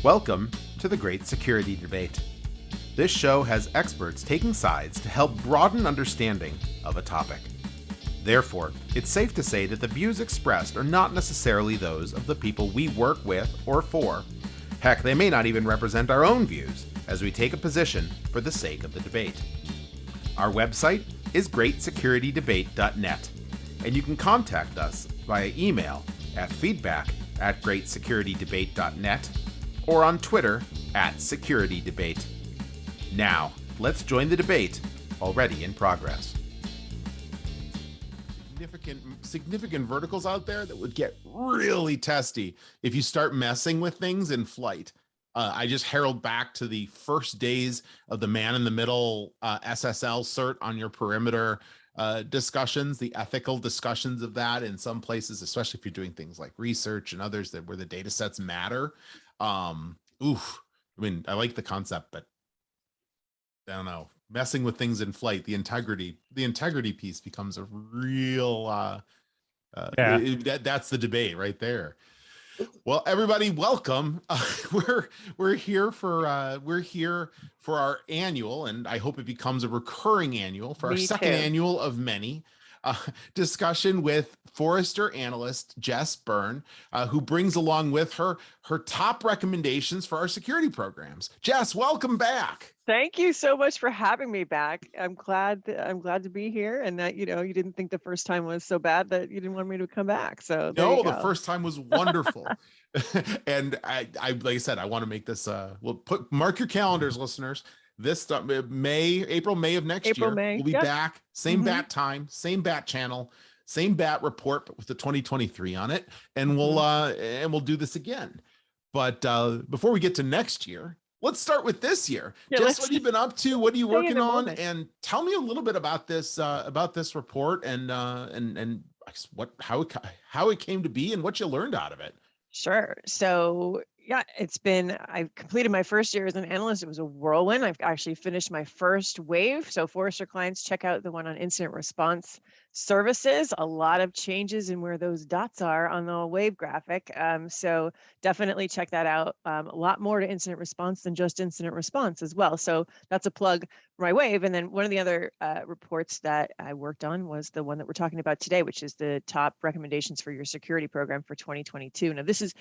Welcome to the Great Security Debate. This show has experts taking sides to help broaden understanding of a topic. Therefore, it's safe to say that the views expressed are not necessarily those of the people we work with or for. Heck, they may not even represent our own views as we take a position for the sake of the debate. Our website is greatsecurity.debate.net, and you can contact us via email at feedback@greatsecurity.debate.net or on Twitter @SecurityDebate. Now, let's join the debate, already in progress. Significant verticals out there that would get really testy if you start messing with things in flight. I just herald back to the first days of the man-in-the-middle SSL cert on your perimeter discussions, the ethical discussions of that in some places, especially if you're doing things like research and others where the data sets matter. I mean, I like the concept, but I don't know, messing with things in flight, the integrity piece becomes a real that's the debate right there. Well, everybody, welcome. We're here for our annual, and I hope it becomes a recurring annual for our second annual of many discussion with Forrester analyst Jess Byrne, who brings along with her top recommendations for our security programs. Jess, welcome back. Thank you so much for having me back. I'm glad to be here, and that you didn't think the first time was so bad that you didn't want me to come back. So no, the first time was wonderful. And I like I said, I want to make this mark your calendars, listeners. This April, May of next year, we'll be back. Same bat time, same bat channel, same bat report, but with the 2023 on it. And we'll do this again. But before we get to next year, let's start with this year. Jess, what have you been up to? What are you working on? And tell me a little bit about this report and how it came to be and what you learned out of it. Sure. So yeah, I've completed my first year as an analyst. It was a whirlwind. I've actually finished my first wave. So Forrester clients, check out the one on incident response services. A lot of changes in where those dots are on the wave graphic. So definitely check that out. A lot more to incident response than just incident response as well. So that's a plug for my wave. And then one of the other reports that I worked on was the one that we're talking about today, which is the top recommendations for your security program for 2022. Now, this is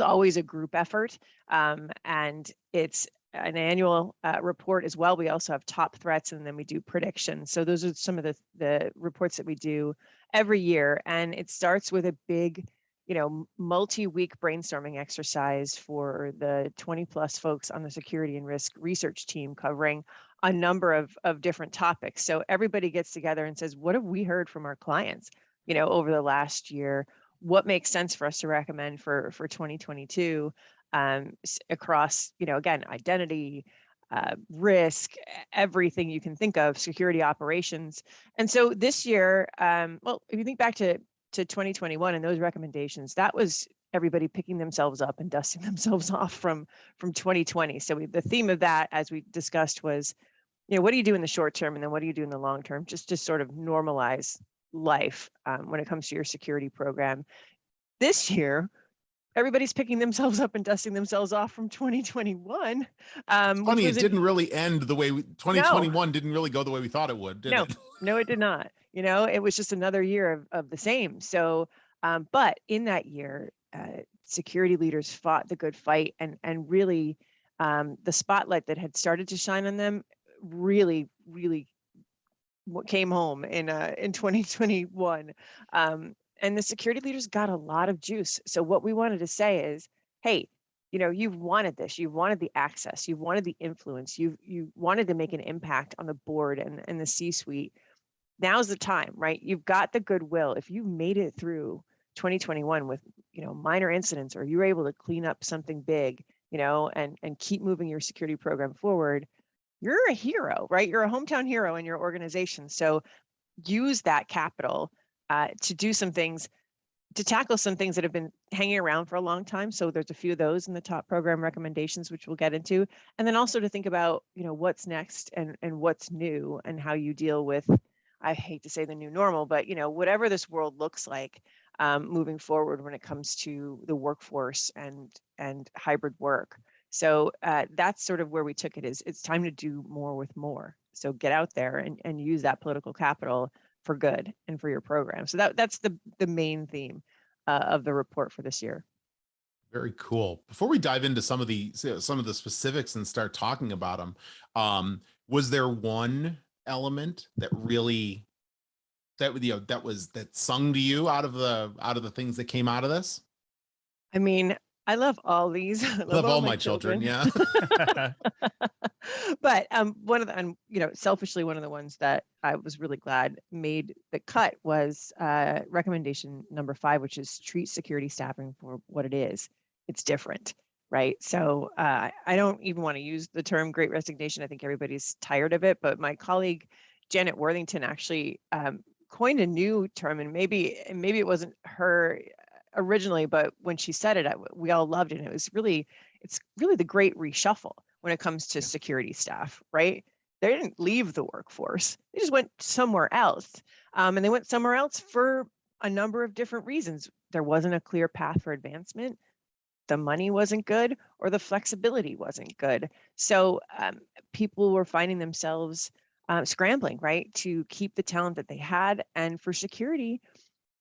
always a group effort, and it's an annual report as well. We also have top threats, and then we do predictions. So those are some of the reports that we do every year. And it starts with a big, multi-week brainstorming exercise for the 20 plus folks on the security and risk research team covering a number of different topics. So everybody gets together and says, what have we heard from our clients, over the last year? What makes sense for us to recommend for 2022? Across, again, identity, risk, everything you can think of, security operations. And so this year, if you think back to 2021 and those recommendations, that was everybody picking themselves up and dusting themselves off from 2020. So the theme of that, as we discussed, was, what do you do in the short term, and then what do you do in the long term, just to sort of normalize life when it comes to your security program. This year, everybody's picking themselves up and dusting themselves off from 2021. Funny, it didn't really end the way 2021 didn't really go the way we thought it would, did it? No, it did not. It was just another year of the same. So, but in that year, security leaders fought the good fight, and really the spotlight that had started to shine on them really came home in 2021. And the security leaders got a lot of juice. So what we wanted to say is, hey, you've wanted this, you wanted the access, you wanted the influence, you wanted to make an impact on the board and the C-suite. Now's the time, right? You've got the goodwill. If you made it through 2021 with, minor incidents, or you were able to clean up something big, and keep moving your security program forward, you're a hero, right? You're a hometown hero in your organization. So use that capital to do some things, to tackle some things that have been hanging around for a long time. So there's a few of those in the top program recommendations, which we'll get into. And then also to think about, what's next and what's new, and how you deal with, I hate to say the new normal, but, whatever this world looks like moving forward when it comes to the workforce and hybrid work. So that's sort of where we took it, is it's time to do more with more. So get out there and use that political capital for good and for your program. So that's the main theme of the report for this year. Very cool. Before we dive into some of the specifics and start talking about them, was there one element that really that sung to you out of the things that came out of this? I mean, I love all these. I love all my children. Yeah. But one of the, and selfishly, one of the ones that I was really glad made the cut was recommendation number 5, which is treat security staffing for what it is. It's different, right? So I don't even want to use the term Great Resignation. I think everybody's tired of it. But my colleague Janet Worthington actually coined a new term, and maybe it wasn't her originally, but when she said it, we all loved it. And it's really the great reshuffle when it comes to security staff, right? They didn't leave the workforce. They just went somewhere else. And they went somewhere else for a number of different reasons. There wasn't a clear path for advancement. The money wasn't good, or the flexibility wasn't good. So people were finding themselves scrambling, right, to keep the talent that they had. And for security,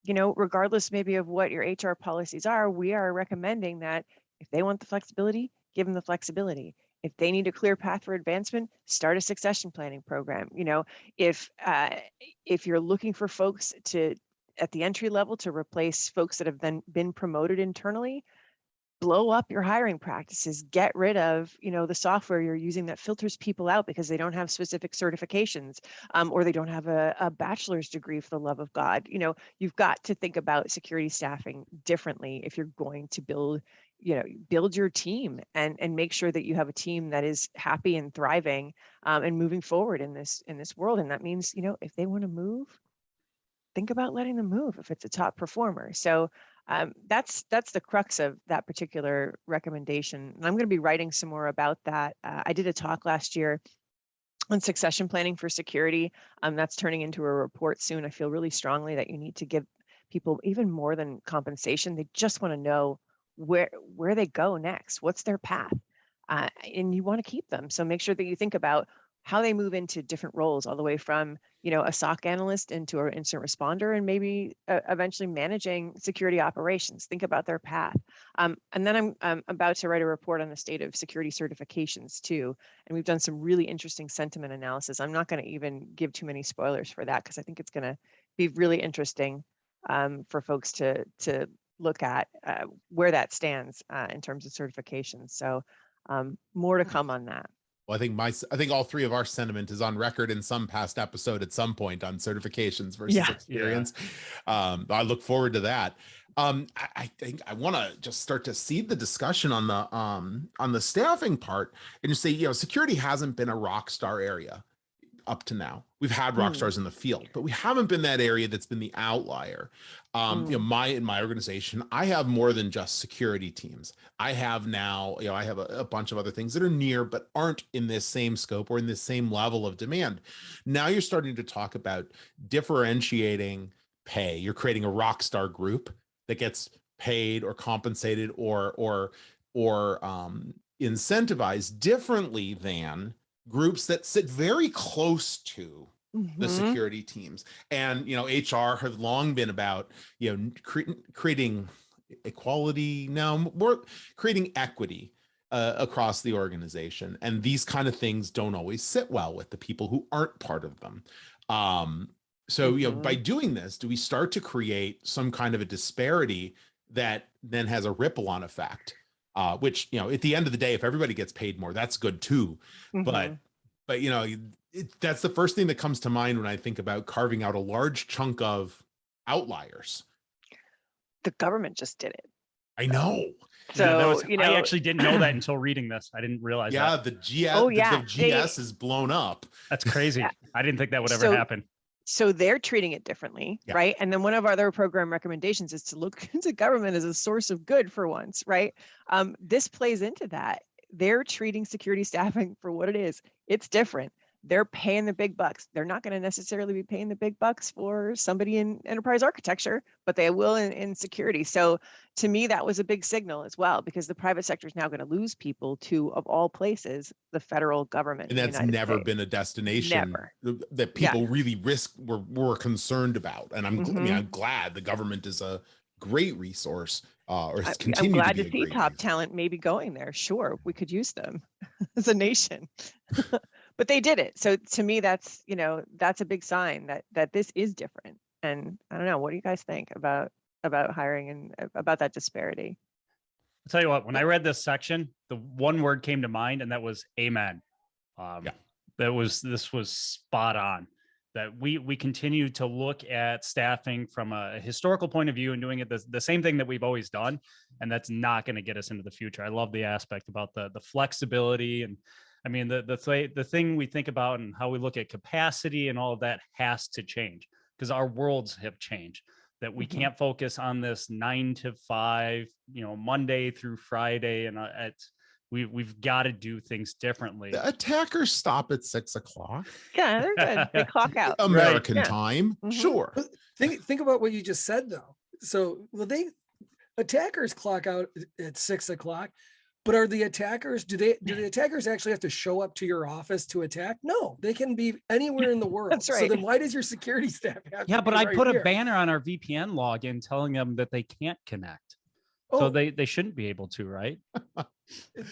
regardless maybe of what your HR policies are, we are recommending that if they want the flexibility, give them the flexibility. If they need a clear path for advancement, start a succession planning program. If you're looking for folks at the entry level to replace folks that have then been promoted internally, blow up your hiring practices. Get rid of, the software you're using that filters people out because they don't have specific certifications, or they don't have a bachelor's degree, for the love of God. You've got to think about security staffing differently if you're going to build your team and make sure that you have a team that is happy and thriving and moving forward in this world. And that means, if they want to move, think about letting them move if it's a top performer. So that's the crux of that particular recommendation. And I'm going to be writing some more about that. I did a talk last year on succession planning for security. That's turning into a report soon. I feel really strongly that you need to give people even more than compensation. They just want to know where they go next. What's their path? And you want to keep them. So make sure that you think about how they move into different roles, all the way from, a SOC analyst into an incident responder, and maybe eventually managing security operations. Think about their path. And then I'm about to write a report on the state of security certifications too. And we've done some really interesting sentiment analysis. I'm not going to even give too many spoilers for that, because I think it's going to be really interesting for folks to look at where that stands in terms of certifications. So more to come on that. Well, I think all 3 of our sentiment is on record in some past episode at some point on certifications versus experience. Yeah. I look forward to that. I think I want to just start to seed the discussion on the staffing part, and just say, security hasn't been a rock star area up to now. We've had rock stars in the field, but we haven't been that area that's been the outlier. In my organization, I have more than just security teams. I have now, I have a bunch of other things that are near, but aren't in this same scope or in this same level of demand. Now you're starting to talk about differentiating pay. You're creating a rock star group that gets paid or compensated or incentivized differently than groups that sit very close to the security teams. And, HR have long been about, creating equality, now more creating equity across the organization. And these kind of things don't always sit well with the people who aren't part of them. So, by doing this, do we start to create some kind of a disparity that then has a ripple on effect? Which, at the end of the day, if everybody gets paid more, that's good too. But that's the first thing that comes to mind when I think about carving out a large chunk of outliers. The government just did it. I know. So, I actually didn't know that until reading this. I didn't realize that. The GS is blown up. That's crazy. I didn't think that would ever happen. So they're treating it differently, right? And then one of our other program recommendations is to look into government as a source of good for once, right? This plays into that. They're treating security staffing for what it is. It's different. they're paying the big bucks. They're not going to necessarily be paying the big bucks for somebody in enterprise architecture, but they will in security. So to me, that was a big signal as well, because the private sector is now going to lose people to, of all places, the federal government. And that's never been a destination that people really were concerned about. And I mean, I'm glad the government is a great resource, or continue I'm glad to to see top talent maybe going there. Sure, we could use them as a nation. But they did it. So to me, that's, you know, that's a big sign that this is different. And I don't know, what do you guys think about hiring and about that disparity? I'll tell you what, when I read this section, the one word came to mind, and that was amen. This was spot on. That we continue to look at staffing from a historical point of view and doing it the same thing that we've always done. And that's not going to get us into the future. I love the aspect about the flexibility. And I mean, the thing we think about and how we look at capacity and all of that has to change, because our worlds have changed, that we can't focus on this 9 to 5, you know, Monday through Friday. And we've got to do things differently. The attackers stop at 6 o'clock. Yeah, they're good. They clock out. American time. Sure. Think about what you just said, though. So, attackers clock out at 6 o'clock, but are the attackers, do the attackers actually have to show up to your office to attack? No, they can be anywhere in the world. That's right. So then why does your security staff have to but be I put here? a banner on our VPN login telling them that they can't connect. So they shouldn't be able to, right?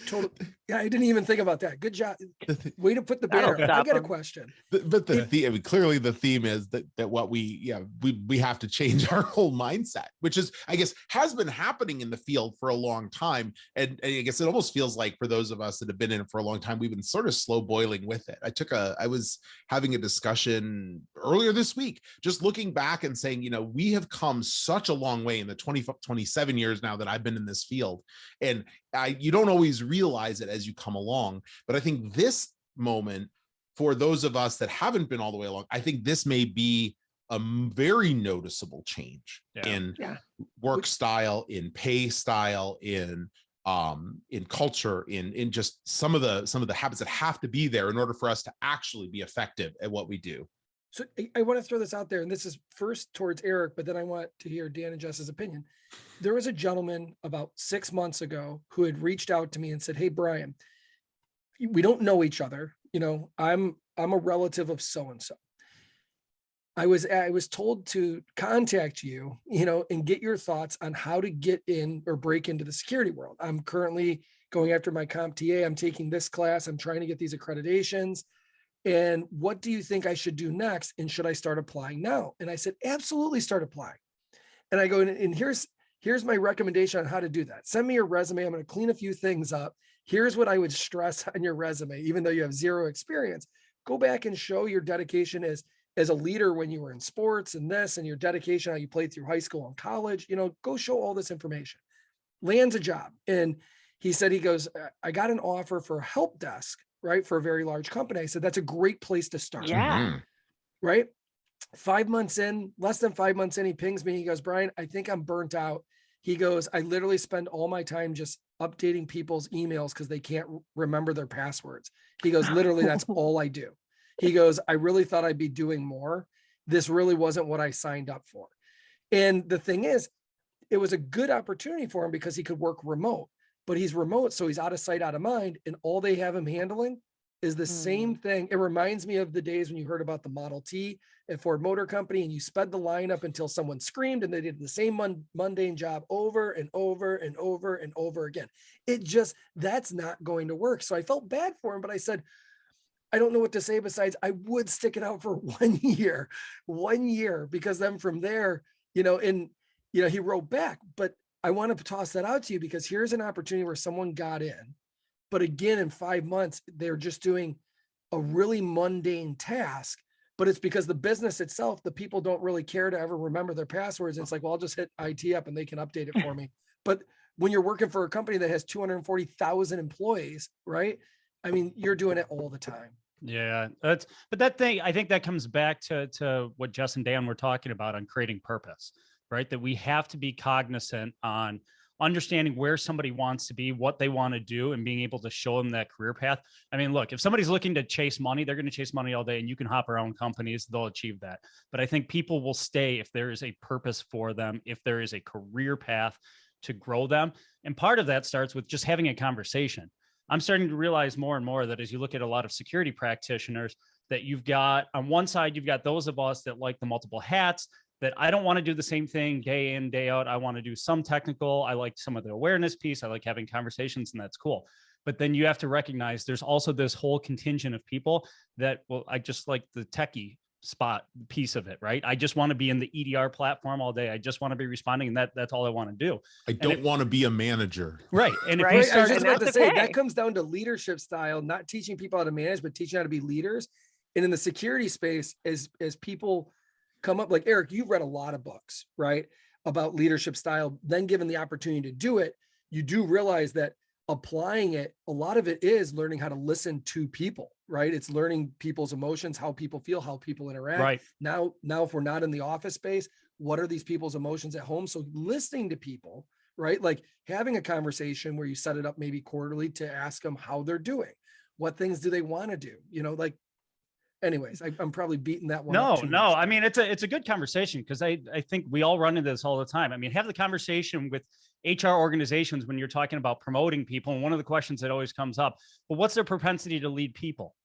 Totally. Yeah, I didn't even think about that. Good job. Way to put the banner. I got a question. But clearly the theme is that what we have to change our whole mindset, which is, I guess, has been happening in the field for a long time. And I guess it almost feels like for those of us that have been in it for a long time, we've been sort of slow boiling with it. I was having a discussion earlier this week, just looking back and saying, you know, we have come such a long way in the 27 years now that I've been in this field. And you don't always realize it as you come along, but I think this moment, for those of us that haven't been all the way along, I think this may be a very noticeable change in work style, in pay style, in culture, in just some of the habits that have to be there in order for us to actually be effective at what we do. So I want to throw this out there, and this is first towards Eric, but then I want to hear Dan and Jess's opinion. There was a gentleman about 6 months ago who had reached out to me and said, "Hey, Brian, we don't know each other. You know, I'm a relative of so-and-so. I was told to contact you, you know, and get your thoughts on how to get in or break into the security world. I'm currently going after my CompTIA. I'm taking this class. I'm trying to get these accreditations. And what do you think I should do next? And should I start applying now?" And I said, "Absolutely, start applying." And I go, and here's my recommendation on how to do that. Send me your resume. I'm going to clean a few things up. Here's what I would stress on your resume, even though you have zero experience. Go back and show your dedication as a leader when you were in sports and this, and your dedication, how you played through high school and college. You know, go show all this information. Lands a job. And he said, he goes, "I got an offer for a help desk, right, for a very large company." I said, "That's a great place to start." Yeah. Right. 5 months in, less than 5 months in, he pings me. He goes, "Brian, I think I'm burnt out." He goes, "I literally spend all my time just updating people's emails because they can't remember their passwords." He goes, "Literally, that's all I do." He goes, "I really thought I'd be doing more. This really wasn't what I signed up for." And the thing is, it was a good opportunity for him because he could work remote, but he's remote. So he's out of sight, out of mind. And all they have him handling is the same thing. It reminds me of the days when you heard about the Model T at Ford Motor Company, and you sped the line up until someone screamed, and they did the same mundane job over and over and over and over again. That's not going to work. So I felt bad for him, but I said, I don't know what to say besides I would stick it out for 1 year, because then from there, you know, he wrote back. But I want to toss that out to you, because here's an opportunity where someone got in, but again, in 5 months, they're just doing a really mundane task, but it's because the business itself, the people don't really care to ever remember their passwords. It's like, well, I'll just hit IT up and they can update it for me. But when you're working for a company that has 240,000 employees, right? I mean, you're doing it all the time. Yeah, but that thing, I think that comes back to what Jess and Dan were talking about on creating purpose, right? That we have to be cognizant on, understanding where somebody wants to be, what they want to do, and being able to show them that career path. I mean, look, if somebody's looking to chase money, they're going to chase money all day, and you can hop around companies, they'll achieve that. But I think people will stay if there is a purpose for them, if there is a career path to grow them. And part of that starts with just having a conversation. I'm starting to realize more and more that as you look at a lot of security practitioners, that you've got on one side, you've got those of us that like the multiple hats, that I don't want to do the same thing day in, day out. I want to do some technical. I like some of the awareness piece. I like having conversations, and that's cool. But then you have to recognize there's also this whole contingent of people that, well, I just like the techie spot piece of it, right? I just want to be in the EDR platform all day. I just want to be responding, and that's all I want to do. I don't want to be a manager. Right. And if Right. we I was start, just about to say, okay. that comes down to leadership style, not teaching people how to manage, but teaching how to be leaders. And in the security space, as people come up, like Eric, you've read a lot of books, right, about leadership style. Then given the opportunity to do it, you do realize that applying it, a lot of it is learning how to listen to people, right? It's learning people's emotions, how people feel, how people interact. right. Now, if we're not in the office space, what are these people's emotions at home? So listening to people, right? Like having a conversation where you set it up maybe quarterly to ask them how they're doing. What things do they want to do? You know, like, anyways, I'm probably beating that one. No, up too no. much. I mean, it's a good conversation, because I think we all run into this all the time. I mean, have the conversation with HR organizations when you're talking about promoting people. And one of the questions that always comes up, well, what's their propensity to lead people?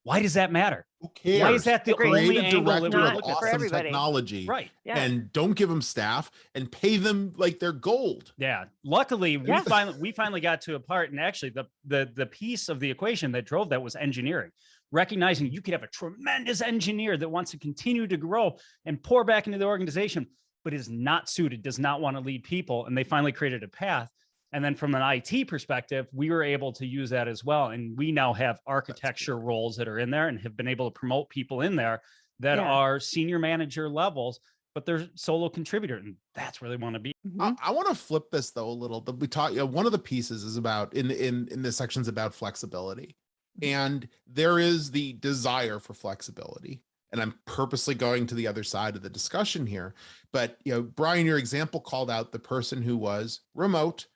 Why does that matter? Who cares? Why is that the Create only a angle that director we of look at? for awesome everybody. technology, Right. Yeah. and don't give them staff and pay them like they're gold. Yeah. Luckily, Yeah. we finally got to a part, and actually the piece of the equation that drove that was engineering. Recognizing you could have a tremendous engineer that wants to continue to grow and pour back into the organization, but is not suited, does not want to lead people. And they finally created a path. And then from an IT perspective, we were able to use that as well. And we now have architecture roles that are in there and have been able to promote people in there that Yeah. are senior manager levels, but they're solo contributor. And that's where they want to be. Mhm. I want to flip this though a little. We talk. One of the pieces is about in this section's about flexibility, and there is the desire for flexibility. And I'm purposely going to the other side of the discussion here. But Brian, your example called out the person who was remote,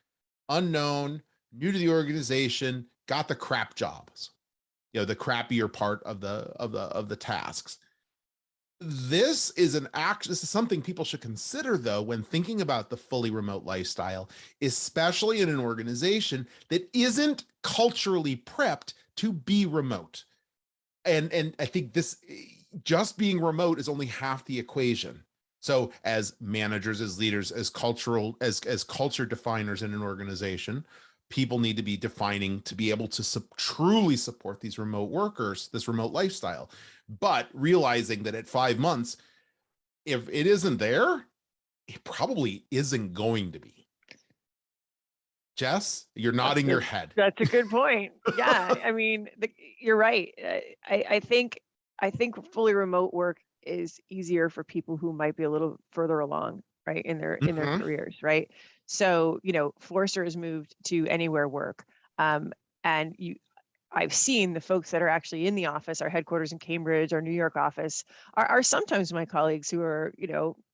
unknown, new to the organization, got the crap jobs, the crappier part of the tasks. This is something people should consider though, when thinking about the fully remote lifestyle, especially in an organization that isn't culturally prepped to be remote. And I think this just being remote is only half the equation. So as managers, as leaders, as culture definers in an organization, people need to be defining to be able to truly support these remote workers, this remote lifestyle, but realizing that at 5 months, if it isn't there, it probably isn't going to be. Jess, you're nodding your head. That's a good point. Yeah. I mean, you're right. I think fully remote work is easier for people who might be a little further along, right, in their careers, right? So, Forrester has moved to anywhere work, and I've seen the folks that are actually in the office, our headquarters in Cambridge, our New York office, are sometimes my colleagues who are,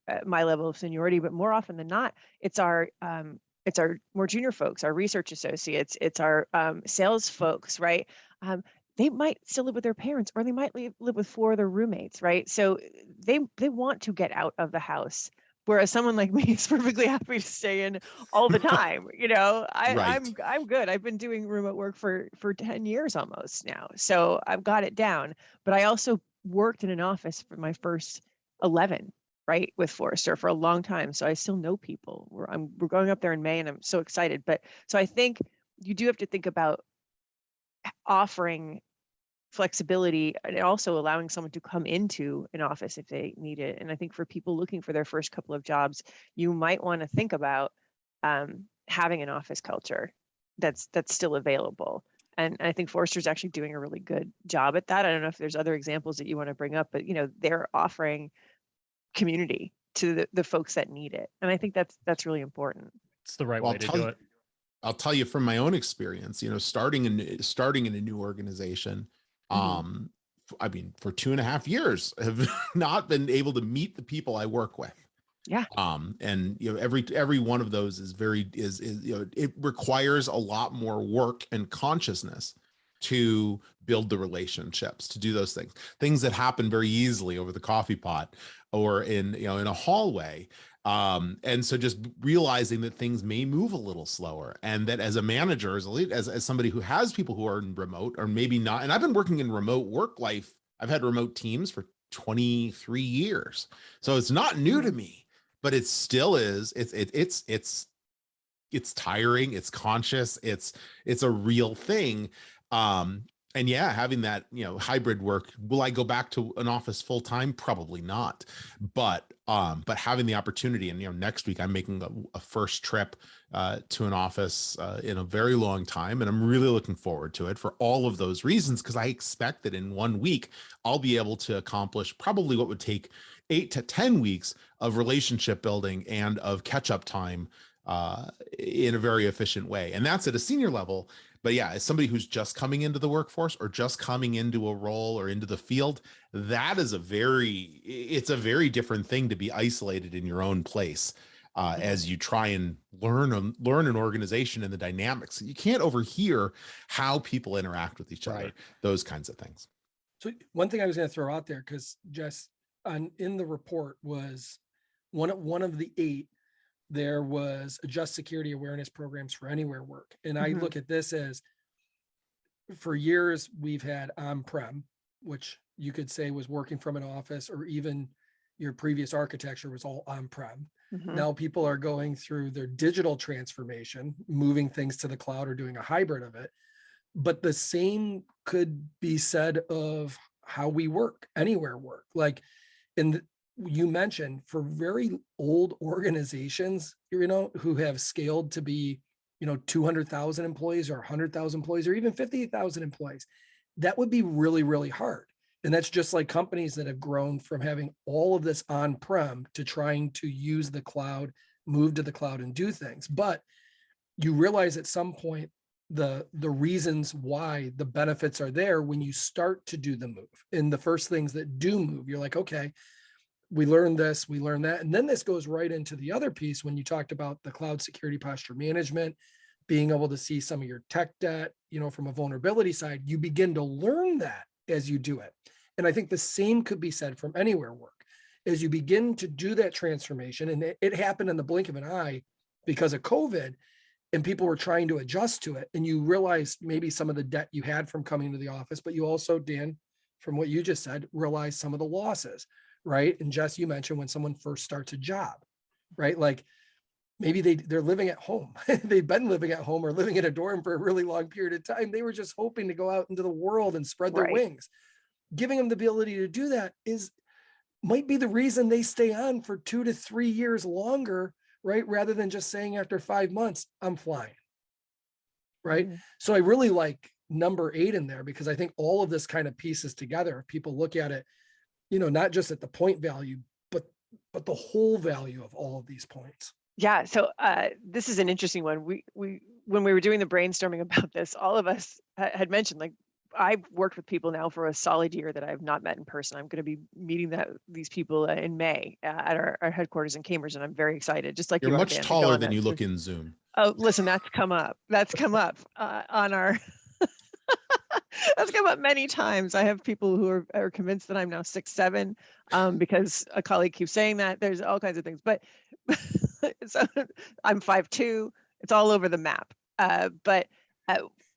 at my level of seniority, but more often than not, it's our more junior folks, our research associates, it's our sales folks, right? They might still live with their parents, or they might live with 4 of their roommates, right? So they want to get out of the house. Whereas someone like me is perfectly happy to stay in all the time. I'm good. I've been doing remote work for 10 years almost now. So I've got it down. But I also worked in an office for my first 11, right, with Forrester for a long time. So I still know people. We're going up there in May, and I'm so excited. But so I think you do have to think about offering flexibility and also allowing someone to come into an office if they need it. And I think for people looking for their first couple of jobs, you might want to think about having an office culture that's still available. And I think Forrester's actually doing a really good job at that. I don't know if there's other examples that you want to bring up, but they're offering community to the folks that need it. And I think that's really important. It's the right way to do it. I'll tell you from my own experience, starting in a new organization, I mean, for 2.5 years, have not been able to meet the people I work with. Yeah. And every one of those is it requires a lot more work and consciousness to build the relationships, to do those things that happen very easily over the coffee pot or in a hallway. And so just realizing that things may move a little slower, and that as a manager, as a lead, as somebody who has people who are in remote or maybe not, and I've been working in remote work life, I've had remote teams for 23 years. So it's not new to me, but it still is. It's tiring. It's conscious. It's a real thing. And yeah, having that, hybrid work, will I go back to an office full time? Probably not. But having the opportunity, and next week I'm making a first trip to an office in a very long time, and I'm really looking forward to it for all of those reasons, because I expect that in 1 week I'll be able to accomplish probably what would take 8 to 10 weeks of relationship building and of catch up time in a very efficient way. And that's at a senior level. But yeah, as somebody who's just coming into the workforce or just coming into a role or into the field, it's a very different thing to be isolated in your own place as you try and learn an organization and the dynamics. You can't overhear how people interact with each other, those kinds of things. So one thing I was going to throw out there, because Jess, in the report was one of the 8, there was adjust security awareness programs for anywhere work. And I look at this as, for years, we've had on-prem, which you could say was working from an office, or even your previous architecture was all on-prem. Now people are going through their digital transformation, moving things to the cloud or doing a hybrid of it. But the same could be said of how we work, anywhere work. Like you mentioned, for very old organizations, who have scaled to be, 200,000 employees or 100,000 employees or even 50,000 employees, that would be really, really hard. And that's just like companies that have grown from having all of this on-prem to trying to use the cloud, move to the cloud and do things. But you realize at some point the reasons why the benefits are there when you start to do the move. And the first things that do move, you're like, okay, we learned this, we learned that. And then this goes right into the other piece when you talked about the cloud security posture management, being able to see some of your tech debt, from a vulnerability side. You begin to learn that as you do it. And I think the same could be said from anywhere work. As you begin to do that transformation, and it happened in the blink of an eye because of COVID, and people were trying to adjust to it. And you realize maybe some of the debt you had from coming to the office, but you also, Dan, from what you just said, realize some of the losses. Right. And Jess, you mentioned when someone first starts a job, right? Like maybe they're living at home. They've been living at home or living in a dorm for a really long period of time. They were just hoping to go out into the world and spread their wings. Giving them the ability to do that might be the reason they stay on for 2 to 3 years longer, right? Rather than just saying after 5 months, I'm flying. Right. So I really like number 8 in there, because I think all of this kind of pieces together. If people look at it, not just at the point value, but the whole value of all of these points. Yeah. So this is an interesting one. We when we were doing the brainstorming about this, all of us had mentioned, like, I've worked with people now for a solid year that I have not met in person. I'm going to be meeting these people in May at our headquarters in Cambridge, and I'm very excited. Just like you're much taller than you look in Zoom. Oh, listen, that's come up. That's come up on our. That's come up many times. I have people who are convinced that I'm now 6'7", because a colleague keeps saying that. There's all kinds of things, but so I'm 5'2". It's all over the map. But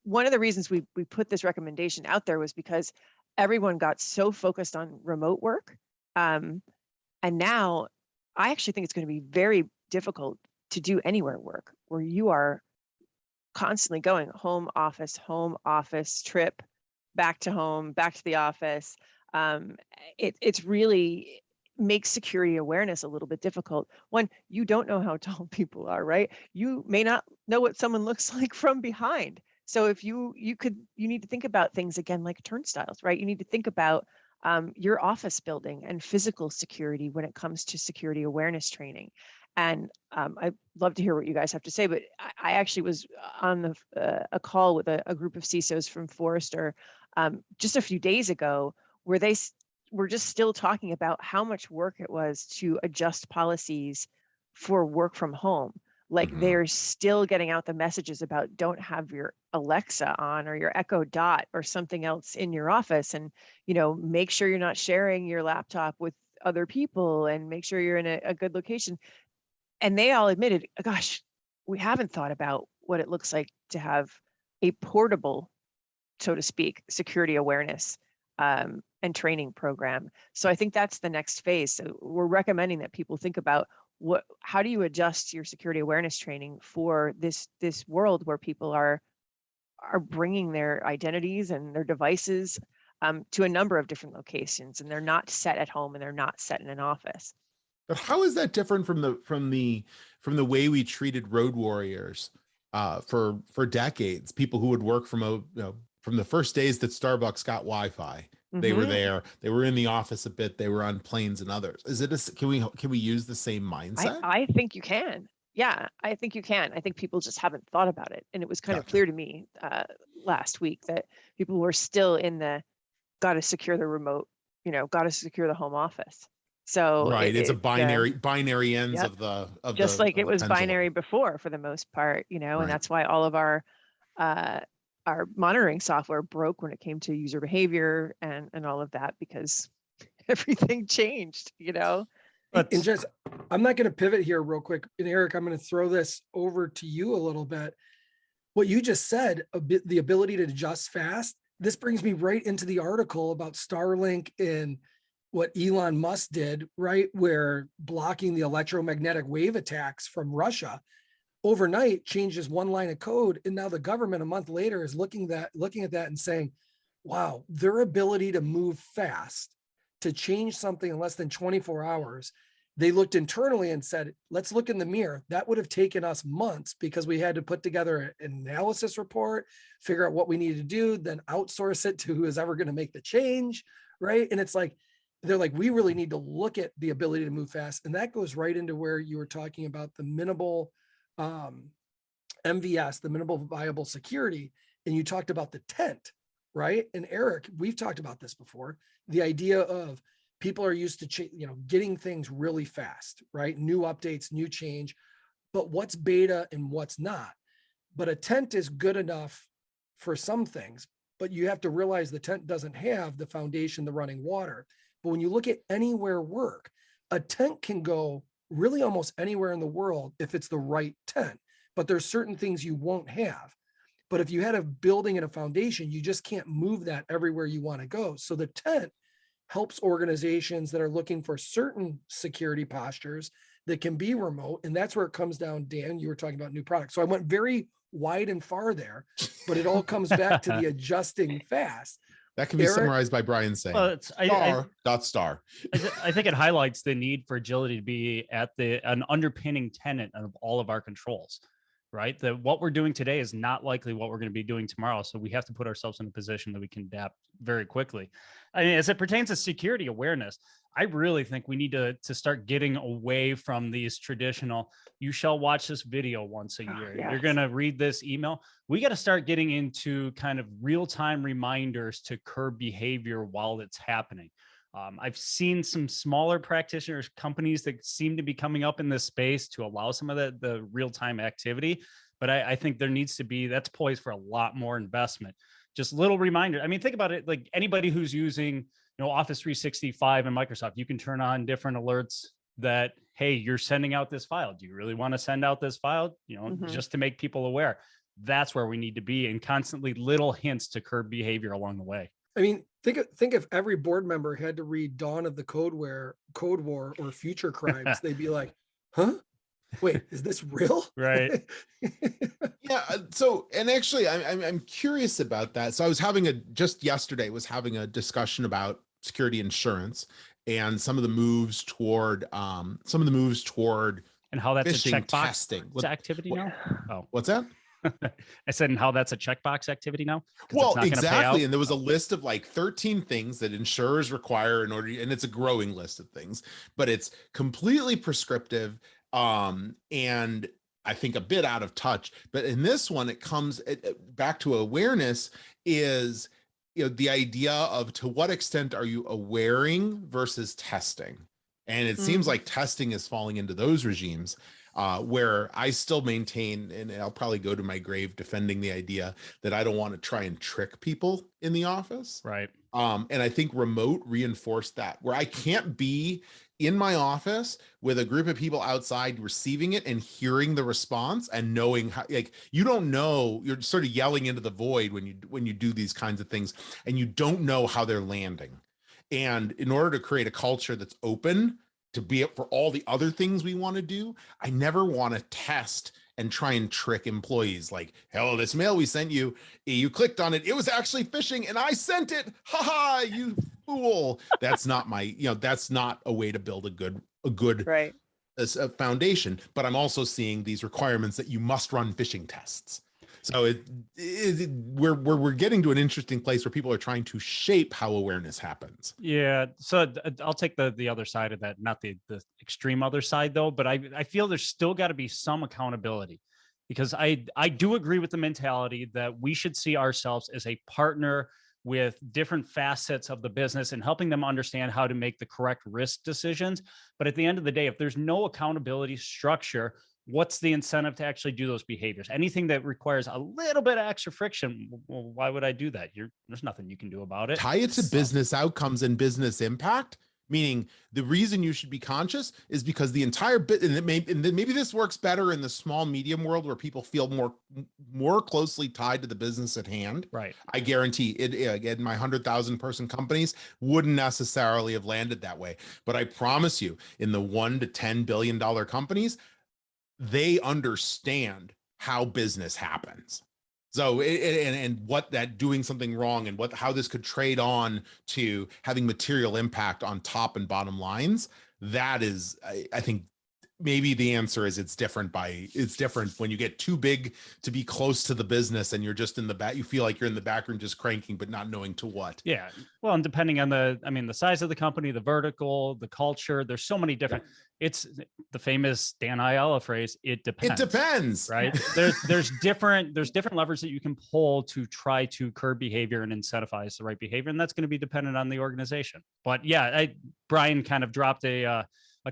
one of the reasons we put this recommendation out there was because everyone got so focused on remote work, and now I actually think it's going to be very difficult to do anywhere work where you are constantly going home office, trip, back to home, back to the office. It's really makes security awareness a little bit difficult. One, you don't know how tall people are, right? You may not know what someone looks like from behind. So if you need to think about things again, like turnstiles, right? You need to think about your office building and physical security when it comes to security awareness training. And I'd love to hear what you guys have to say, but I actually was on a call with a group of CISOs from Forrester just a few days ago, where they we're just still talking about how much work it was to adjust policies for work from home. Like they're still getting out the messages about don't have your Alexa on or your Echo Dot or something else in your office, and make sure you're not sharing your laptop with other people, and make sure you're in a good location. And they all admitted, gosh, we haven't thought about what it looks like to have a portable, so to speak, security awareness and training program. So I think that's the next phase. So we're recommending that people think about how do you adjust your security awareness training for this world where people are bringing their identities and their devices to a number of different locations, and they're not set at home and they're not set in an office. But how is that different from the way we treated road warriors for decades? People who would work from the first days that Starbucks got Wi-Fi, they were there. They were in the office a bit. They were on planes and others. Can we use the same mindset? I think you can. Yeah, I think you can. I think people just haven't thought about it, and it was kind of clear to me last week that people were still in the got to secure the remote, got to secure the home office. So it's a binary ends yep. of just the, like of it was pendulum. binary before for the most part, and that's why all of our monitoring software broke when it came to user behavior and all of that, because everything changed, And Jess, I'm not going to pivot here real quick. And Eric, I'm going to throw this over to you a little bit. What you just said, the ability to adjust fast, this brings me right into the article about Starlink and what Elon Musk did, right? Where blocking the electromagnetic wave attacks from Russia overnight changes one line of code. And now the government a month later is looking at that and saying, wow, their ability to move fast, to change something in less than 24 hours. They looked internally and said, let's look in the mirror. That would have taken us months because we had to put together an analysis report, figure out what we needed to do, then outsource it to who is ever going to make the change, right? And it's like, they're like, we really need to look at the ability to move fast. And that goes right into where you were talking about the minimal MVS, the minimal viable security. And you talked about the tent, right? And Eric, we've talked about this before. The idea of people are used to, getting things really fast, right? New updates, new change, but what's beta and what's not. But a tent is good enough for some things, but you have to realize the tent doesn't have the foundation, the running water. But when you look at anywhere work, a tent can go really almost anywhere in the world if it's the right tent, but there's certain things you won't have. But if you had a building and a foundation, you just can't move that everywhere you want to go. So the tent helps organizations that are looking for certain security postures that can be remote. And that's where it comes down, Dan, you were talking about new products. So I went very wide and far there, but it all comes back to the adjusting fast. That can be summarized by Brian saying, well, star. I think it highlights the need for agility to be at an underpinning tenet of all of our controls, right? That what we're doing today is not likely what we're going to be doing tomorrow. So we have to put ourselves in a position that we can adapt very quickly. I mean, as it pertains to security awareness, I really think we need to start getting away from these traditional, you shall watch this video once a year. Yes. You're going to read this email. We got to start getting into kind of real-time reminders to curb behavior while it's happening. I've seen some smaller practitioners, companies that seem to be coming up in this space to allow some of the real-time activity. But I think there needs to be, that's poised for a lot more investment. Just little reminder. I mean, think about it, like anybody who's using Office 365 and Microsoft, you can turn on different alerts that, hey, you're sending out this file. Do you really want to send out this file? Just to make people aware. That's where we need to be, and constantly little hints to curb behavior along the way. I mean, think if every board member had to read Dawn of the Code War or Future Crimes, they'd be like, huh? Wait, is this real? Right. Yeah. So, and actually I'm curious about that. So I was just yesterday was having a discussion about security insurance and some of the moves toward and how that's a checkbox testing. activity now. Oh, what's that? I said, and how that's a checkbox activity now. Well, exactly. And there was a list of like 13 things that insurers require in order, and it's a growing list of things, but it's completely prescriptive. And I think a bit out of touch, but in this one, it comes back to awareness is the idea of to what extent are you awareing versus testing? And it seems like testing is falling into those regimes, where I still maintain, and I'll probably go to my grave defending the idea that I don't want to try and trick people in the office. Right. And I think remote reinforced that, where I can't be in my office with a group of people outside receiving it and hearing the response and knowing how, like, you don't know, you're sort of yelling into the void when you do these kinds of things, and you don't know how they're landing. And in order to create a culture that's open to be up for all the other things we want to do, I never want to test and try and trick employees like, hello, this mail we sent you, you clicked on it, it was actually phishing and I sent it. Ha ha, you fool. That's not that's not a way to build a good right. A foundation. But I'm also seeing these requirements that you must run phishing tests. So we're getting to an interesting place where people are trying to shape how awareness happens. Yeah. So I'll take the other side of that, not the extreme other side though, but I feel there's still got to be some accountability, because I do agree with the mentality that we should see ourselves as a partner with different facets of the business and helping them understand how to make the correct risk decisions. But at the end of the day, if there's no accountability structure, what's the incentive to actually do those behaviors? Anything that requires a little bit of extra friction, well, why would I do that? There's nothing you can do about it. Tie it to business outcomes and business impact, meaning the reason you should be conscious is because the entire bit, and maybe this works better in the small medium world where people feel more closely tied to the business at hand. Right. I guarantee it, again, my 100,000 person companies wouldn't necessarily have landed that way. But I promise you, in the $1 to $10 billion companies, they understand how business happens. So, and what that doing something wrong and how this could trade on to having material impact on top and bottom lines. That is, I think maybe the answer is it's different when you get too big to be close to the business and you're just in the back, you feel like you're in the back room just cranking, but not knowing to what. Yeah. Well, and depending on the size of the company, the vertical, the culture, there's so many different, it's the famous Dan Ayala phrase, it depends. It depends. Right. There's different levers that you can pull to try to curb behavior and incentivize the right behavior. And that's going to be dependent on the organization. But yeah, Brian kind of dropped a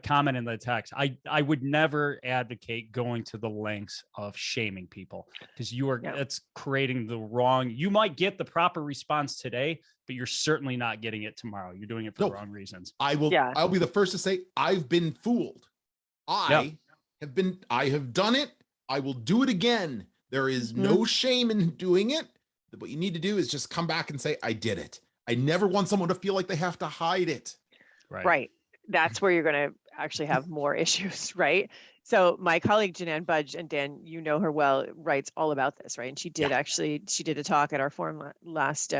comment in the text. I would never advocate going to the lengths of shaming people, because it's creating the wrong, you might get the proper response today, but you're certainly not getting it tomorrow. You're doing it for the wrong reasons. I'll be the first to say I've been fooled. I have done it. I will do it again. There is no shame in doing it. What you need to do is just come back and say, I did it. I never want someone to feel like they have to hide it. Right. That's where you're going to actually have more issues, right? So my colleague, Janan Budge, and Dan, you know her well, writes all about this, right? And she did she did a talk at our forum last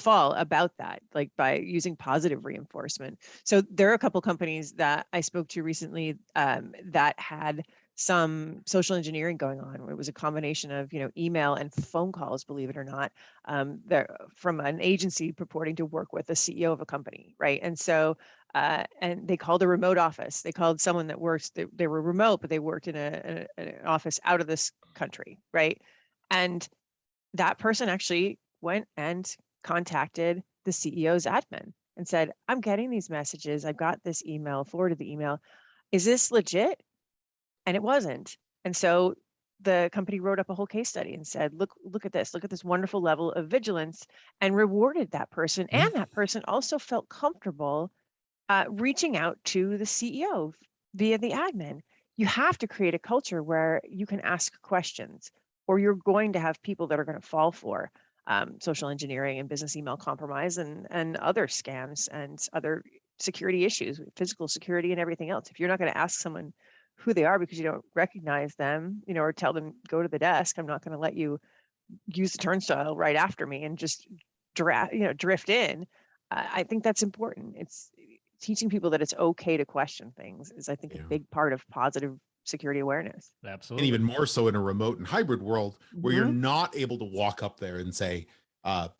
fall about that, like by using positive reinforcement. So there are a couple companies that I spoke to recently that had some social engineering going on. It was a combination of, email and phone calls, believe it or not, from an agency purporting to work with the CEO of a company, right? And so, and they called a remote office. They called someone that works, they were remote, but they worked in an office out of this country, right? And that person actually went and contacted the CEO's admin and said, I'm getting these messages. I've got this email, forwarded the email. Is this legit? And it wasn't. And so the company wrote up a whole case study and said, look at this wonderful level of vigilance, and rewarded that person. And that person also felt comfortable reaching out to the CEO via the admin. You have to create a culture where you can ask questions, or you're going to have people that are going to fall for social engineering and business email compromise and other scams and other security issues, physical security and everything else. If you're not going to ask someone who they are because you don't recognize them, or tell them, go to the desk, I'm not going to let you use the turnstile right after me and just drift in. I think that's important. It's teaching people that it's okay to question things is, I think, a big part of positive security awareness. Absolutely. And even more so in a remote and hybrid world where you're not able to walk up there and say,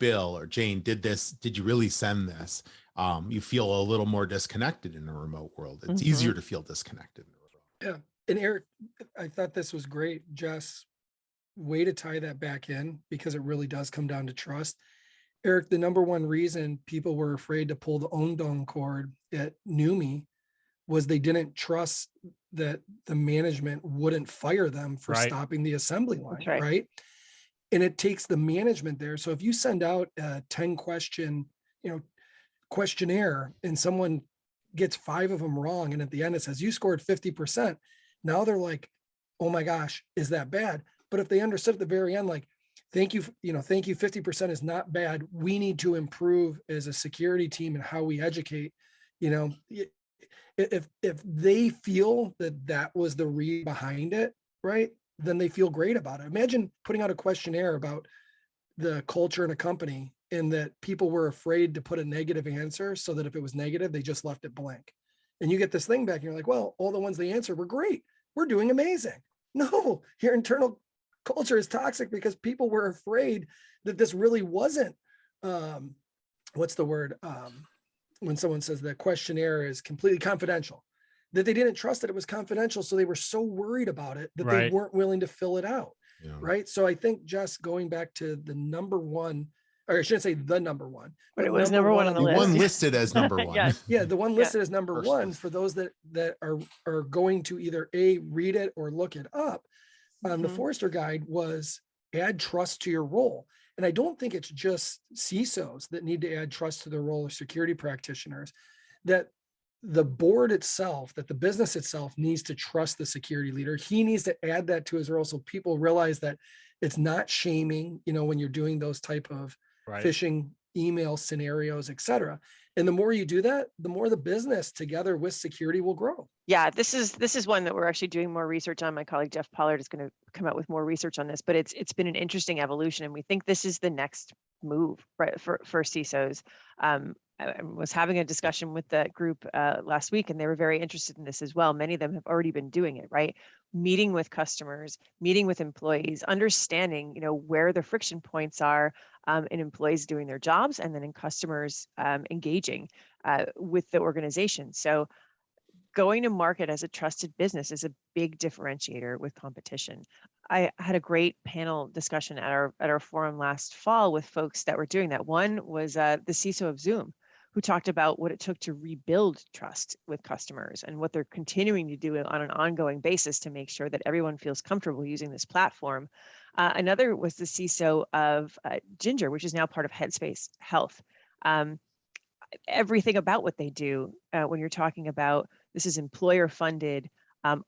Bill or Jane did this. Did you really send this? You feel a little more disconnected in a remote world. It's easier to feel disconnected. Yeah. And Eric, I thought this was great. Jess, way to tie that back in, because it really does come down to trust. Eric, the number one reason people were afraid to pull the undone cord at NUMMI was they didn't trust that the management wouldn't fire them for Right. stopping the assembly line, That's right. right? And it takes the management there. So if you send out a 10 question, questionnaire and someone gets 5 of them wrong, and at the end it says you scored 50%, now they're like, oh my gosh, is that bad? But if they understood at the very end, like, thank you, thank you, 50% is not bad. We need to improve as a security team and how we educate, if they feel that that was the read behind it, right, then they feel great about it. Imagine putting out a questionnaire about the culture in a company and that people were afraid to put a negative answer so that if it was negative, they just left it blank. And you get this thing back and you're like, well, all the ones they answered were great. We're doing amazing. No, your internal culture is toxic because people were afraid that this really wasn't, what's the word? When someone says the questionnaire is completely confidential, that they didn't trust that it was confidential. So they were so worried about it that they weren't willing to fill it out. Yeah. Right. So I think just going back to the number one, or I shouldn't say the number one, but it was number one on the list. One listed as number one. Yeah. The one listed as number one for those that are going to either read it or look it up. The Forrester guide was add trust to your role. And I don't think it's just CISOs that need to add trust to their role, or security practitioners, that the board itself, that the business itself needs to trust the security leader. He needs to add that to his role so people realize that it's not shaming, when you're doing those type of phishing email scenarios, et cetera. And the more you do that, the more the business together with security will grow. Yeah, this is one that we're actually doing more research on. My colleague Jeff Pollard is going to come out with more research on this, but it's been an interesting evolution, and we think this is the next move, right, for CISOs. I was having a discussion with the group last week, and they were very interested in this as well. Many of them have already been doing it, right? Meeting with customers, meeting with employees, understanding, where the friction points are in employees doing their jobs, and then in customers engaging with the organization. So going to market as a trusted business is a big differentiator with competition. I had a great panel discussion at our forum last fall with folks that were doing that. One was the CISO of Zoom, who talked about what it took to rebuild trust with customers and what they're continuing to do on an ongoing basis to make sure that everyone feels comfortable using this platform. Another was the CISO of Ginger, which is now part of Headspace Health. Everything about what they do, when you're talking about this is employer funded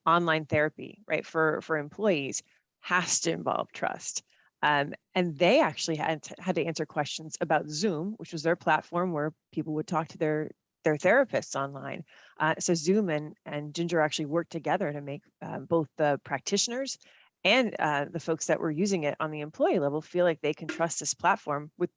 online therapy, right, for employees, has to involve trust. And they actually had to answer questions about Zoom, which was their platform where people would talk to their therapists online. So Zoom and Ginger actually worked together to make both the practitioners and the folks that were using it on the employee level feel like they can trust this platform with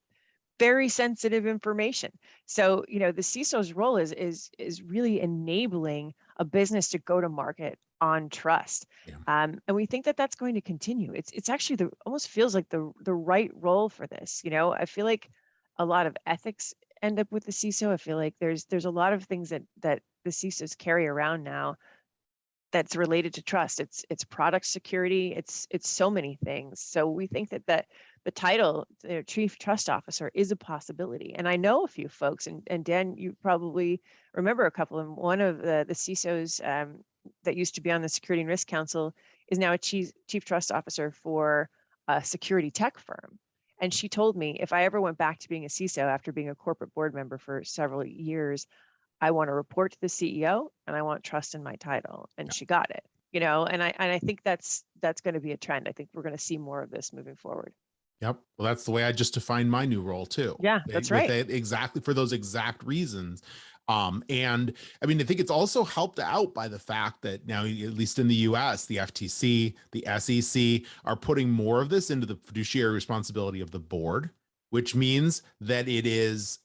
very sensitive information. So, the CISO's role is really enabling a business to go to market on trust. Yeah. And we think that that's going to continue. It's actually almost feels like the right role for this. I feel like a lot of ethics end up with the CISO. I feel like there's a lot of things that the CISOs carry around now that's related to trust. It's product security. It's so many things. So we think that the title, Chief Trust Officer, is a possibility. And I know a few folks, and Dan, you probably remember a couple of them. One of the CISOs that used to be on the Security and Risk Council is now a Chief Trust Officer for a security tech firm. And she told me, if I ever went back to being a CISO after being a corporate board member for several years, I want to report to the CEO and I want trust in my title. And she got it, and I think that's going to be a trend. I think we're going to see more of this moving forward. Yep. Well, that's the way I just defined my new role too. Yeah, that's right. Exactly for those exact reasons. And I mean, I think it's also helped out by the fact that now, at least in the US, the FTC, the SEC are putting more of this into the fiduciary responsibility of the board, which means that it is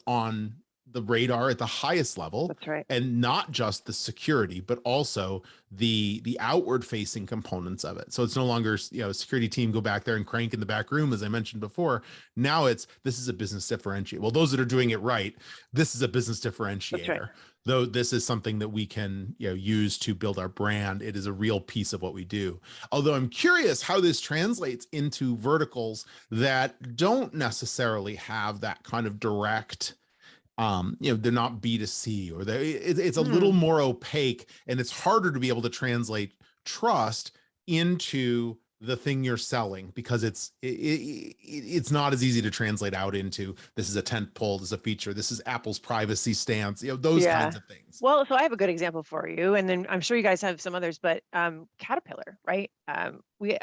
on the radar at the highest level. That's right. And not just the security, but also the outward facing components of it. So it's no longer, a security team go back there and crank in the back room, as I mentioned before. Now this is a business differentiator. Well, those that are doing it right, this is a business differentiator. That's right. though this is something that we can, use to build our brand. It is a real piece of what we do. Although I'm curious how this translates into verticals that don't necessarily have that kind of direct, they're not B2C, or it's a little more opaque, and it's harder to be able to translate trust into the thing you're selling, because it's not as easy to translate out into, this is a tent pole, this is a feature, this is Apple's privacy stance, those kinds of things. Well, so I have a good example for you, and then I'm sure you guys have some others, but Caterpillar, right? When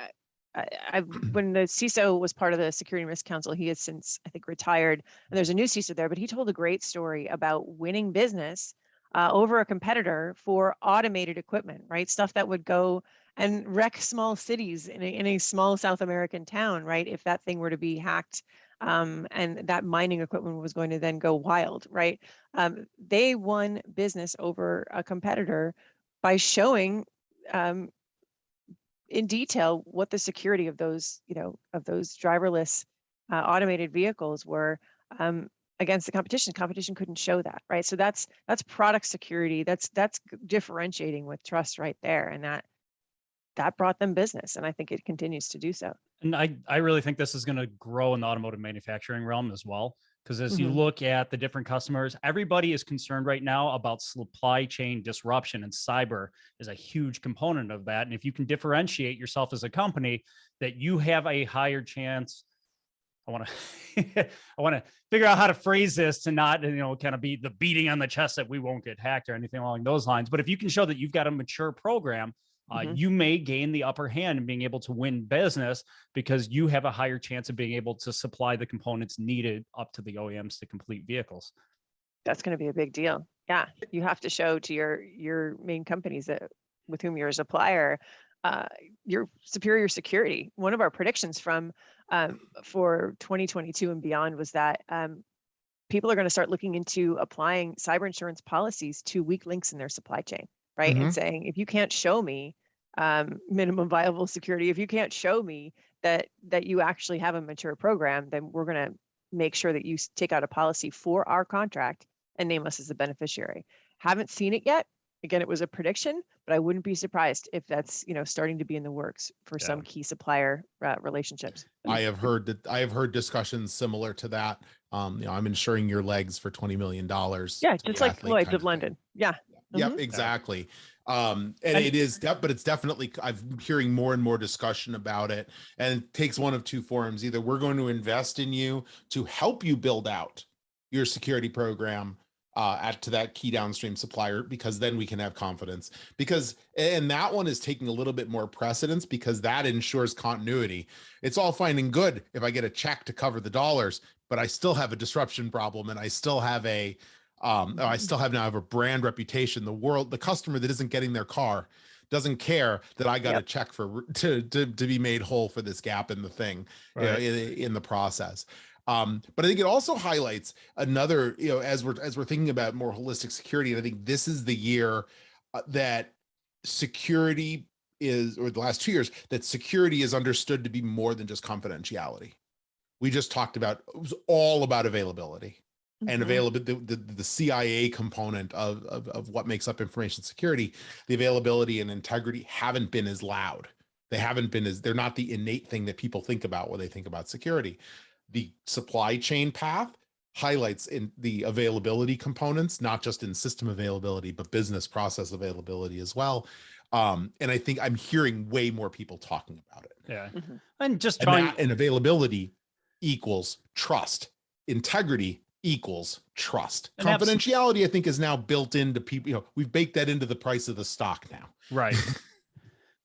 the CISO was part of the Security and Risk Council, he has since, I think, retired, and there's a new CISO there, but he told a great story about winning business over a competitor for automated equipment, right? Stuff that would go and wreck small cities in a small South American town, right? If that thing were to be hacked, and that mining equipment was going to then go wild, right? They won business over a competitor by showing in detail what the security of those, of those driverless automated vehicles were against the competition. Competition couldn't show that, right? So that's product security. That's differentiating with trust right there, and that brought them business, and I think it continues to do so. And I really think this is going to grow in the automotive manufacturing realm as well, because as you look at the different customers, everybody is concerned right now about supply chain disruption, and cyber is a huge component of that. And if you can differentiate yourself as a company, that you have a higher chance. I want to figure out how to phrase this to not, kind of be the beating on the chest that we won't get hacked or anything along those lines. But if you can show that you've got a mature program, you may gain the upper hand in being able to win business, because you have a higher chance of being able to supply the components needed up to the OEMs to complete vehicles. That's going to be a big deal. Yeah, you have to show to your main companies that with whom you're a supplier, your superior security. One of our predictions from for 2022 and beyond was that people are going to start looking into applying cyber insurance policies to weak links in their supply chain. Right. And saying, if you can't show me minimum viable security, if you can't show me that you actually have a mature program, then we're going to make sure that you take out a policy for our contract and name us as the beneficiary. Haven't seen it yet. Again, it was a prediction, but I wouldn't be surprised if that's, starting to be in the works for some key supplier relationships. I have heard discussions similar to that. I'm insuring your legs for $20 million. Yeah, just like Lloyd's of London. Yeah. Yep, exactly. And it is, but it's definitely, I'm hearing more and more discussion about it, and it takes one of two forms. Either we're going to invest in you to help you build out your security program to that key downstream supplier, because then we can have confidence, and that one is taking a little bit more precedence, because that ensures continuity. It's all fine and good if I get a check to cover the dollars, but I still have a disruption problem, and I still have now have a brand reputation. The customer that isn't getting their car doesn't care that I got a check to be made whole for this gap in the thing, right, in the process. But I think it also highlights another, as we're thinking about more holistic security, and I think this is the year that security is, or the last 2 years, that security is understood to be more than just confidentiality. We just talked about, it was all about availability. And availability, the CIA component of what makes up information security, the availability and integrity haven't been as loud. They're not the innate thing that people think about when they think about security. The supply chain path highlights in the availability components, not just in system availability, but business process availability as well. And I think I'm hearing way more people talking about it. Yeah. And and availability equals trust. Integrity equals trust. And confidentiality, I think, is now built into people. We've baked that into the price of the stock now. Right.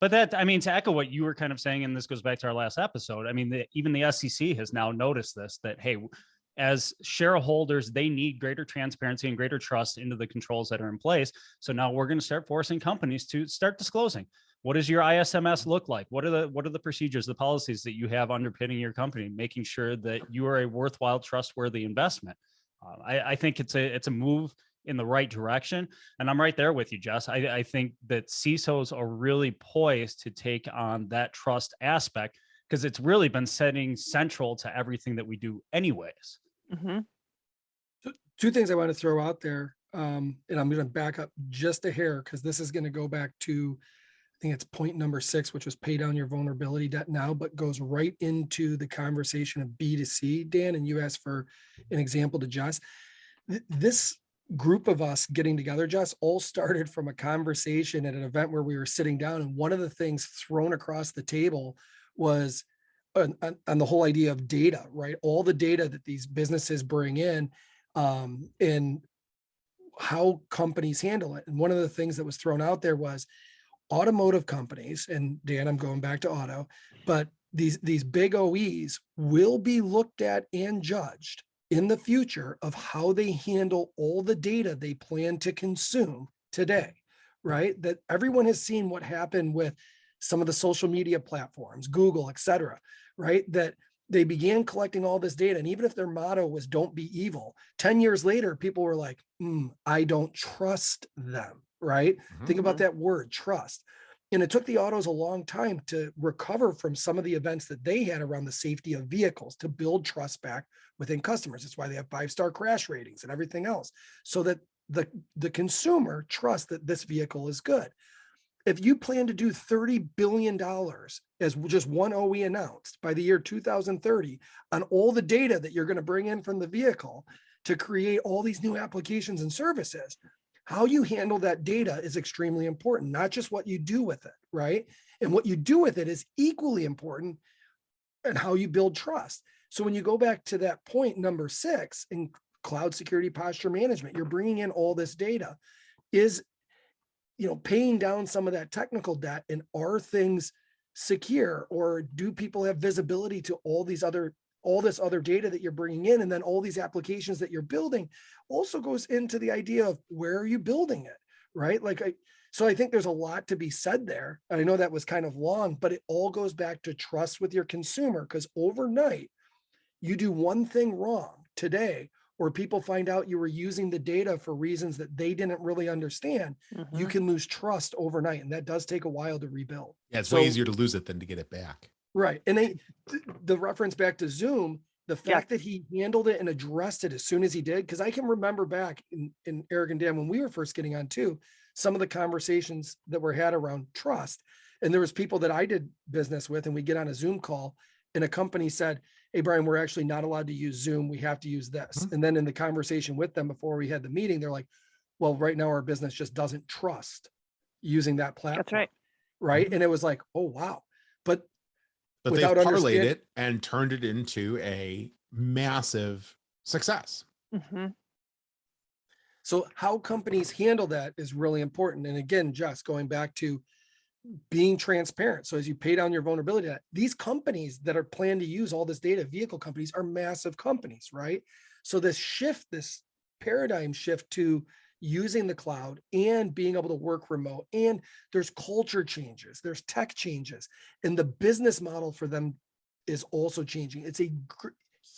But to echo what you were kind of saying, and this goes back to our last episode, even the SEC has now noticed this, that, hey, as shareholders, they need greater transparency and greater trust into the controls that are in place. So now we're going to start forcing companies to start disclosing. What does your ISMS look like? What are the procedures, the policies that you have underpinning your company, making sure that you are a worthwhile, trustworthy investment? I think it's a move in the right direction. And I'm right there with you, Jess. I think that CISOs are really poised to take on that trust aspect, because it's really been setting central to everything that we do anyways. Two things I want to throw out there. and I'm going to back up just a hair because this is going to go back to, I think it's point number 6, which was pay down your vulnerability debt now, but goes right into the conversation of B2C, Dan, and you asked for an example to Jess. This group of us getting together, Jess, all started from a conversation at an event where we were sitting down, and one of the things thrown across the table was on the whole idea of data, right? All the data that these businesses bring in, and how companies handle it. And one of the things that was thrown out there was automotive companies, and Dan, I'm going back to auto, but these big OEs will be looked at and judged in the future of how they handle all the data they plan to consume today, right? That everyone has seen what happened with some of the social media platforms, Google, et cetera, right? That they began collecting all this data. And even if their motto was don't be evil, 10 years later, people were like, I don't trust them, right? Mm-hmm. Think about that word, trust. And it took the autos a long time to recover from some of the events that they had around the safety of vehicles to build trust back within customers. That's why they have 5-star crash ratings and everything else, so that the consumer trusts that this vehicle is good. If you plan to do $30 billion, as just one OE announced, by the year 2030 on all the data that you're going to bring in from the vehicle to create all these new applications and services, how you handle that data is extremely important, not just what you do with it, right? And what you do with it is equally important, and how you build trust. So when you go back to that point, number 6, in cloud security posture management, you're bringing in all this data. Is, paying down some of that technical debt, and are things secure, or do people have visibility to all this other data that you're bringing in? And then all these applications that you're building also goes into the idea of where are you building it, right? So I think there's a lot to be said there. I know that was kind of long, but it all goes back to trust with your consumer, because overnight you do one thing wrong today, or people find out you were using the data for reasons that they didn't really understand, you can lose trust overnight. And that does take a while to rebuild. Yeah, it's way easier to lose it than to get it back. Right. And the reference back to Zoom, the fact that he handled it and addressed it as soon as he did, because I can remember back in Eric and Dan, when we were first getting on too, some of the conversations that were had around trust. And there was people that I did business with, and we get on a Zoom call, and a company said, hey, Brian, we're actually not allowed to use Zoom. We have to use this. And then in the conversation with them before we had the meeting, they're like, well, right now our business just doesn't trust using that platform. That's right. Right. And it was like, oh, wow. But they've parlayed it and turned it into a massive success. So how companies handle that is really important. And again, Jess, going back to being transparent. So as you pay down your vulnerability, these companies that are planned to use all this data, vehicle companies, are massive companies, right? So this paradigm shift to using the cloud and being able to work remote, and there's culture changes, there's tech changes, and the business model for them is also changing. It's a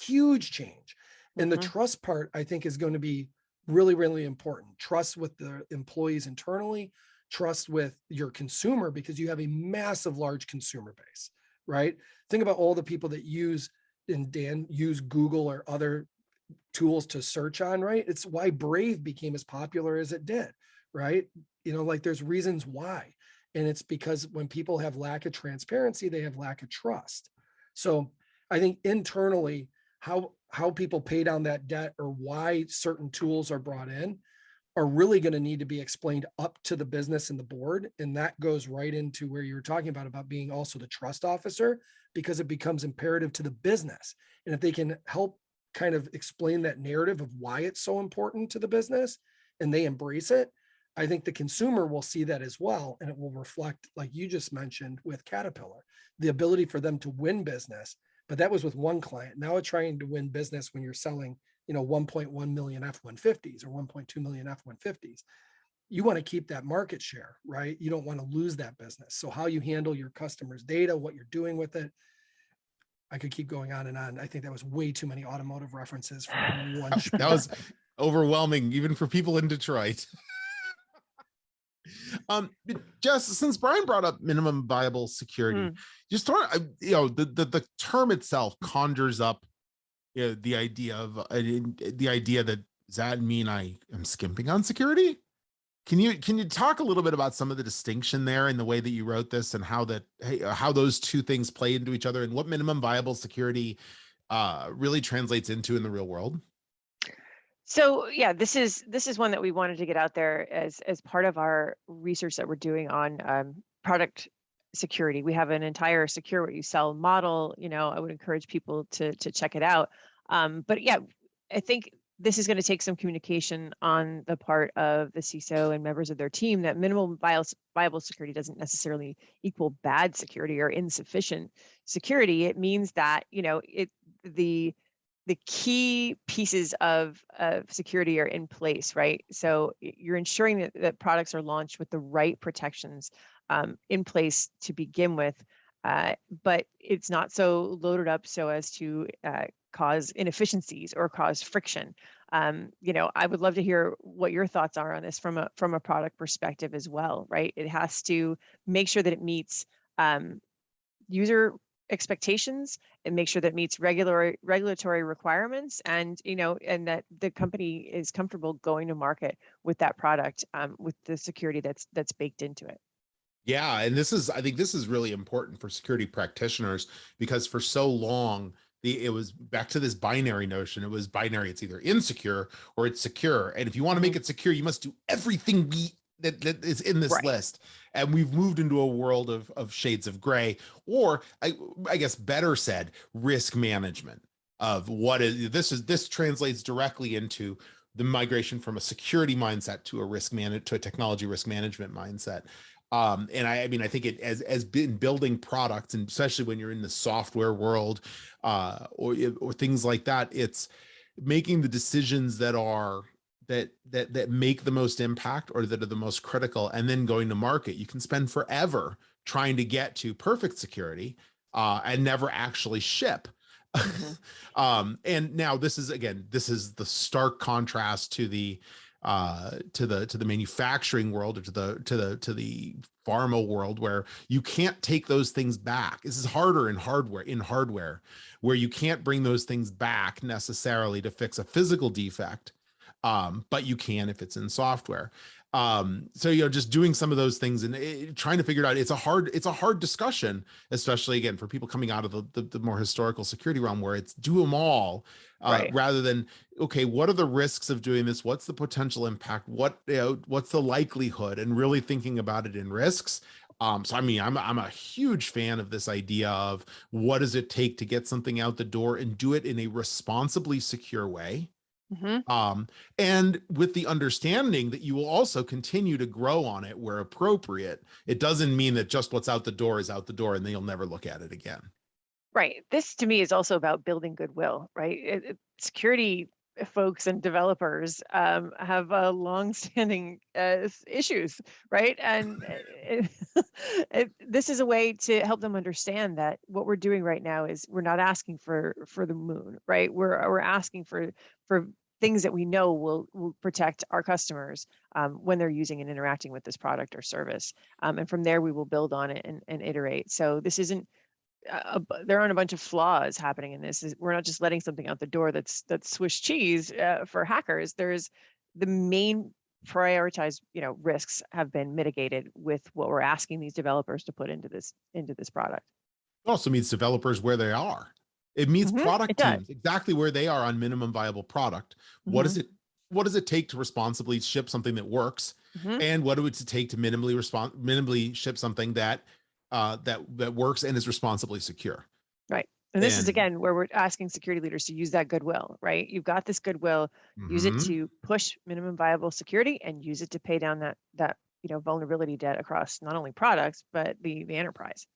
huge change. And the trust part, I think, is going to be really, really important. Trust with the employees internally, trust with your consumer, because you have a massive, large consumer base, right? Think about all the people that use Google or other tools to search on, right? It's why Brave became as popular as it did, right? There's reasons why. And it's because when people have lack of transparency, they have lack of trust. So I think internally, how people pay down that debt, or why certain tools are brought in, are really going to need to be explained up to the business and the board. And that goes right into where you were talking about being also the trust officer, because it becomes imperative to the business. And if they can help kind of explain that narrative of why it's so important to the business, and they embrace it, I think the consumer will see that as well. And it will reflect, like you just mentioned with Caterpillar, the ability for them to win business. But that was with one client. Now it's trying to win business when you're selling 1.1 million F-150s or 1.2 million F-150s. You want to keep that market share, right? You don't want to lose that business. So how you handle your customers' data, what you're doing with it, I could keep going on and on. I think that was way too many automotive references for one. That was overwhelming, even for people in Detroit. Jess, since Brian brought up minimum viable security, just the term itself conjures up the idea that does that mean I am skimping on security? Can you talk a little bit about some of the distinction there in the way that you wrote this and how how those two things play into each other and what minimum viable security really translates into in the real world? So yeah, this is one that we wanted to get out there as part of our research that we're doing on product security. We have an entire secure what you sell model. I would encourage people to check it out. But yeah, I think this is going to take some communication on the part of the CISO and members of their team that minimum viable security doesn't necessarily equal bad security or insufficient security. It means that the key pieces of security are in place, right? So you're ensuring that products are launched with the right protections in place to begin with, but it's not so loaded up so as to cause inefficiencies or cause friction. I would love to hear what your thoughts are on this from a product perspective as well, right? It has to make sure that it meets user expectations and make sure that meets regulatory requirements, and and that the company is comfortable going to market with that product with the security that's baked into it. Yeah, and I think this is really important for security practitioners because for so long it was back to this binary notion. It was binary. It's either insecure or it's secure. And if you want to make it secure, you must do everything that is in this list. And we've moved into a world of shades of gray, or I guess better said, risk management of this translates directly into the migration from a security mindset to a technology risk management mindset. And I mean, I think it as been building products, and especially when you're in the software world, or things like that, it's making the decisions that make the most impact or that are the most critical, and then going to market. You can spend forever trying to get to perfect security and never actually ship. And now this is the stark contrast to the manufacturing world, or to the pharma world, where you can't take those things back. This is harder in hardware, where you can't bring those things back necessarily to fix a physical defect, but you can if it's in software. So just doing some of those things and trying to figure it out. It's a hard discussion, especially again for people coming out of the more historical security realm, where it's do them all, rather than, okay, what are the risks of doing this? What's the potential impact? What's the likelihood? And really thinking about it in risks. So I mean, I'm a huge fan of this idea of what does it take to get something out the door and do it in a responsibly secure way. And with the understanding that you will also continue to grow on it where appropriate. It doesn't mean that just what's out the door is out the door and then you'll never look at it again. Right. This to me is also about building goodwill, right? Security folks and developers have long-standing issues, right? And this is a way to help them understand that what we're doing right now is we're not asking for the moon, right? We're asking for things that we know will protect our customers when they're using and interacting with this product or service, and from there we will build on it and iterate. So this isn't. There aren't a bunch of flaws happening in this. We're not just letting something out the door that's Swiss cheese for hackers. There's the main prioritized risks have been mitigated with what we're asking these developers to put into this product. It also meets developers where they are. It meets product teams exactly where they are on minimum viable product. What does it take to responsibly ship something that works, and what would it take to minimally ship something that works and is responsibly secure? Right. And this is again where we're asking security leaders to use that goodwill, right? You've got this goodwill, use it to push minimum viable security and use it to pay down that vulnerability debt across not only products, but the enterprise.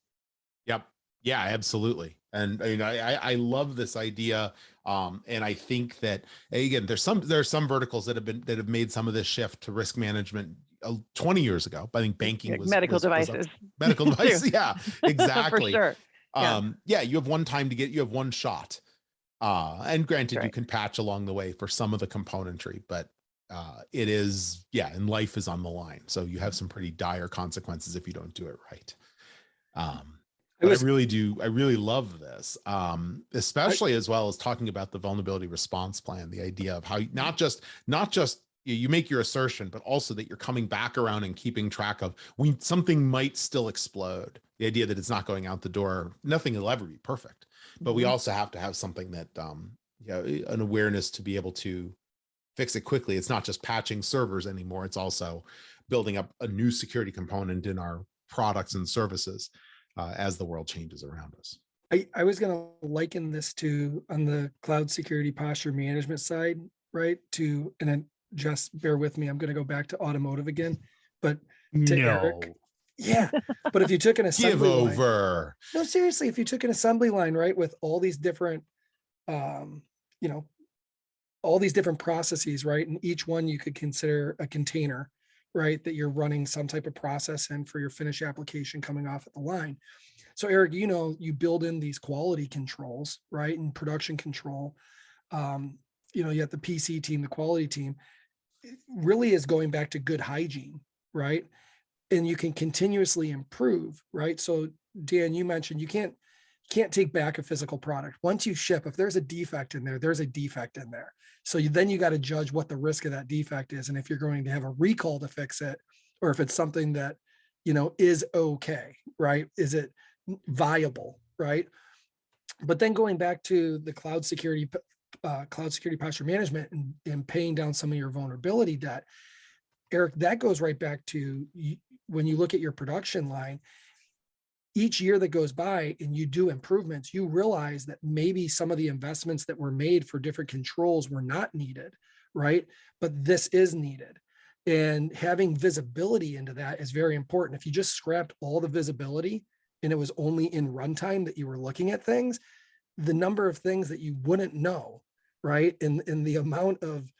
Yep. Yeah, absolutely. And I love this idea. And I think that again, there are some verticals that have made some of this shift to risk management 20 years ago. I think banking was medical devices. Medical devices. Yeah, exactly. For sure. Yeah, you have one shot. And granted, you can patch along the way for some of the componentry, but it is, and life is on the line. So you have some pretty dire consequences if you don't do it right. I really love this, especially as well as talking about the vulnerability response plan, the idea of how not just you make your assertion, but also that you're coming back around and keeping track of when something might still explode. The idea that it's not going out the door, nothing will ever be perfect, but we also have to have something that, an awareness to be able to fix it quickly. It's not just patching servers anymore. It's also building up a new security component in our products and services as the world changes around us. I was going to liken this to, on the cloud security posture management side, right? To, and then just bear with me, I'm going to go back to automotive again, but to Eric. Yeah. But if you took an assembly line, no, seriously, if you took an assembly line, right, with all these different, all these different processes, right? And each one you could consider a container, right? That you're running some type of process in for your finished application coming off at the line. So Eric, you build in these quality controls, right? And production control. You have the PC team, the quality team, it really is going back to good hygiene, right? And you can continuously improve, right? So Dan, you mentioned you can't take back a physical product. Once you ship, if there's a defect in there, there's a defect in there. So then you got to judge what the risk of that defect is. And if you're going to have a recall to fix it, or if it's something that, is okay, right? Is it viable, right? But then going back to the cloud security posture management and paying down some of your vulnerability debt, Eric, that goes right back to when you look at your production line. Each year that goes by and you do improvements, you realize that maybe some of the investments that were made for different controls were not needed, right? But this is needed. And having visibility into that is very important. If you just scrapped all the visibility and it was only in runtime that you were looking at things, the number of things that you wouldn't know, right? And the amount of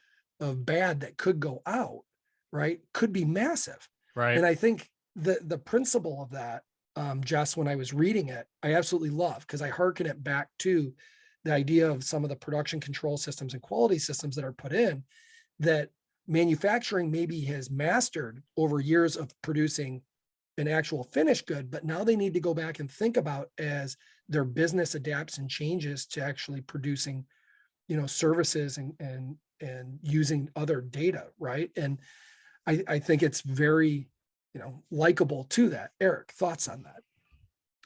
bad that could go out, right, could be massive. Right. And I think the principle of that, Jess, when I was reading it, I absolutely love, because I hearken it back to the idea of some of the production control systems and quality systems that are put in that manufacturing maybe has mastered over years of producing an actual finished good, but now they need to go back and think about as their business adapts and changes to actually producing, services and using other data, right? And I think it's very, likable to that. Eric, thoughts on that?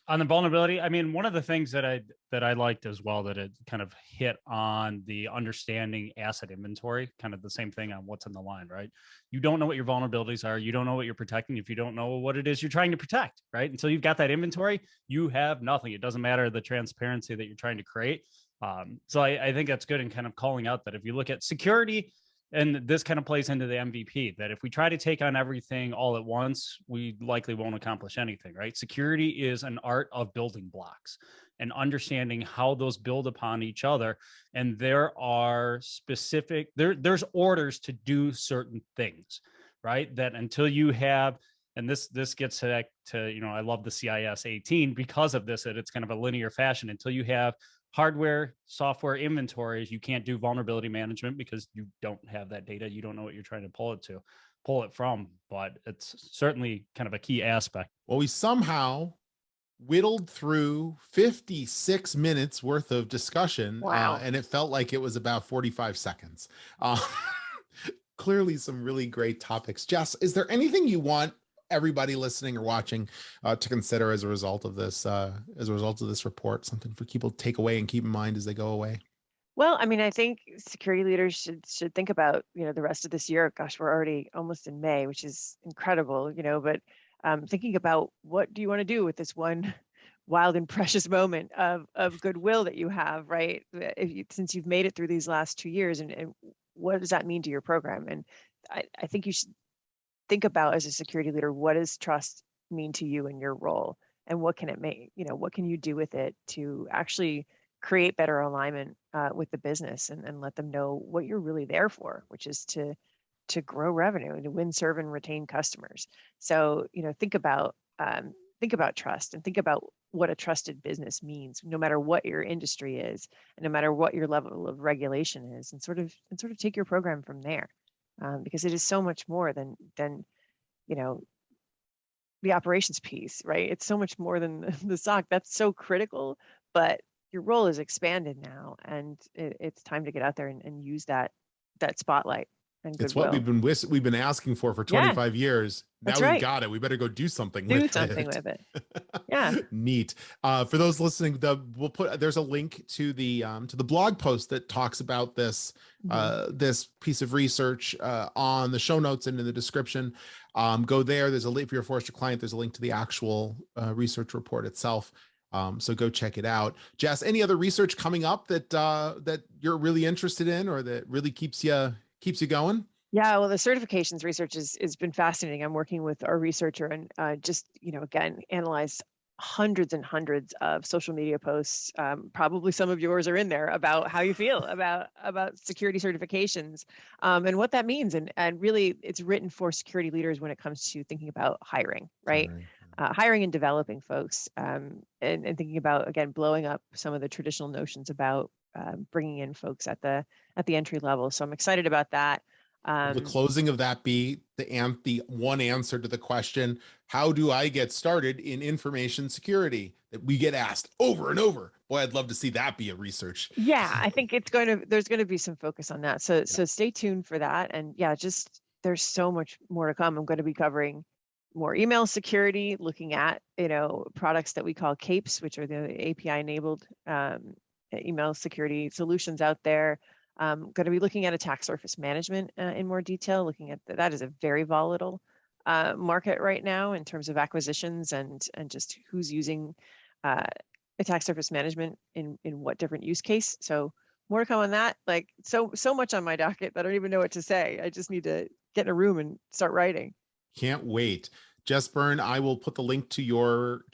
On the vulnerability, I mean, one of the things that I liked as well, that it kind of hit on the understanding asset inventory, kind of the same thing on what's in the line, right? You don't know what your vulnerabilities are. You don't know what you're protecting if you don't know what it is you're trying to protect, right? Until you've got that inventory, you have nothing. It doesn't matter the transparency that you're trying to create. So I think that's good in kind of calling out that if you look at security, and this kind of plays into the MVP, that if we try to take on everything all at once, we likely won't accomplish anything, right? Security is an art of building blocks and understanding how those build upon each other. And there are specific, there's orders to do certain things, right? That until you have, and this gets to, I love the CIS 18 because of this, that it's kind of a linear fashion. Until you have hardware, software inventories, you can't do vulnerability management because you don't have that data. You don't know what you're trying to pull it from, but it's certainly kind of a key aspect. Well, we somehow whittled through 56 minutes worth of discussion. Wow. And it felt like it was about 45 seconds. Clearly some really great topics. Jess, is there anything you want everybody listening or watching to consider as a result of this report, something for people to take away and keep in mind as they go away? Well, I mean, I think security leaders should think about, the rest of this year. Gosh, we're already almost in May, which is incredible, but thinking about what do you want to do with this one wild and precious moment of goodwill that you have, right? Since you've made it through these last 2 years, and what does that mean to your program? And I think you should think about, as a security leader, what does trust mean to you in your role, and what can it make, what can you do with it to actually create better alignment with the business, and let them know what you're really there for, which is to grow revenue and to win, serve, and retain customers. So, think about trust, and think about what a trusted business means, no matter what your industry is, and no matter what your level of regulation is, and sort of take your program from there. Because it is so much more than the operations piece, right? It's so much more than the SOC. That's so critical, but your role is expanded now, and it's time to get out there and use that spotlight and It's what goodwill. we've been asking for 25 years. Now That's we've right. got it. We better go do something Do with something it. with it. Yeah. Neat. For those listening, there's a link to the blog post that talks about this this piece of research on the show notes and in the description. Go there. There's a link if you're a Forrester client. There's a link to the actual research report itself. So go check it out. Jess, any other research coming up that you're really interested in or that really keeps you going? Yeah, well, the certifications research has been fascinating. I'm working with our researcher and just, again, analyzed hundreds and hundreds of social media posts. Probably some of yours are in there about how you feel about security certifications and what that means. And really, it's written for security leaders when it comes to thinking about hiring, right? Hiring and developing folks and thinking about, again, blowing up some of the traditional notions about bringing in folks at the entry level. So I'm excited about that. The closing of that be the one answer to the question, how do I get started in information security, that we get asked over and over? Boy, I'd love to see that be a research. Yeah, I think there's going to be some focus on that. So stay tuned for that. And yeah, just there's so much more to come. I'm going to be covering more email security, looking at, products that we call CAPES, which are the API enabled email security solutions out there. Going to be looking at attack surface management in more detail, looking at that is a very volatile market right now in terms of acquisitions and just who's using attack surface management in what different use case. So more to come on that. Like so much on my docket that I don't even know what to say. I just need to get in a room and start writing. Can't wait. Jess Byrne, I will put the link to your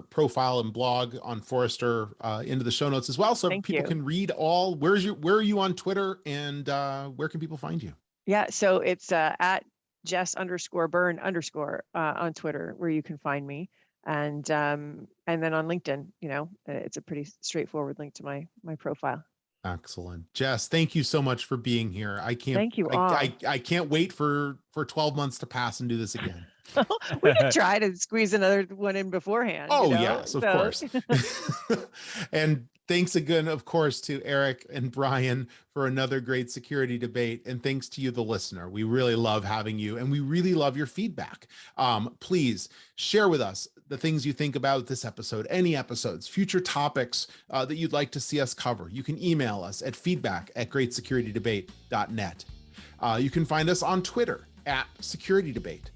profile and blog on Forrester into the show notes as well, so people can read all. Where are you on Twitter, and where can people find you? Yeah, so it's at Jess_Byrne_ on Twitter, where you can find me, and then on LinkedIn. It's a pretty straightforward link to my profile. Excellent. Jess, thank you so much for being here. Thank you all. I can't wait for 12 months to pass and do this again. We can try to squeeze another one in beforehand. Oh, yes, of course. And thanks again, of course, to Eric and Brian for another great security debate. And thanks to you, the listener. We really love having you, and we really love your feedback. Please share with us the things you think about this episode, any episodes, future topics that you'd like to see us cover. You can email us at feedback@greatsecurity-debate.net. You can find us on Twitter @SecurityDebate.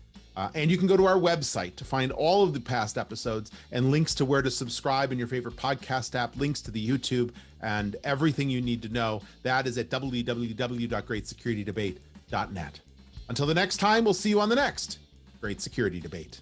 And you can go to our website to find all of the past episodes and links to where to subscribe in your favorite podcast app, links to the YouTube, and everything you need to know. That is at www.greatsecurity-debate.net. Until the next time, we'll see you on the next Great Security Debate.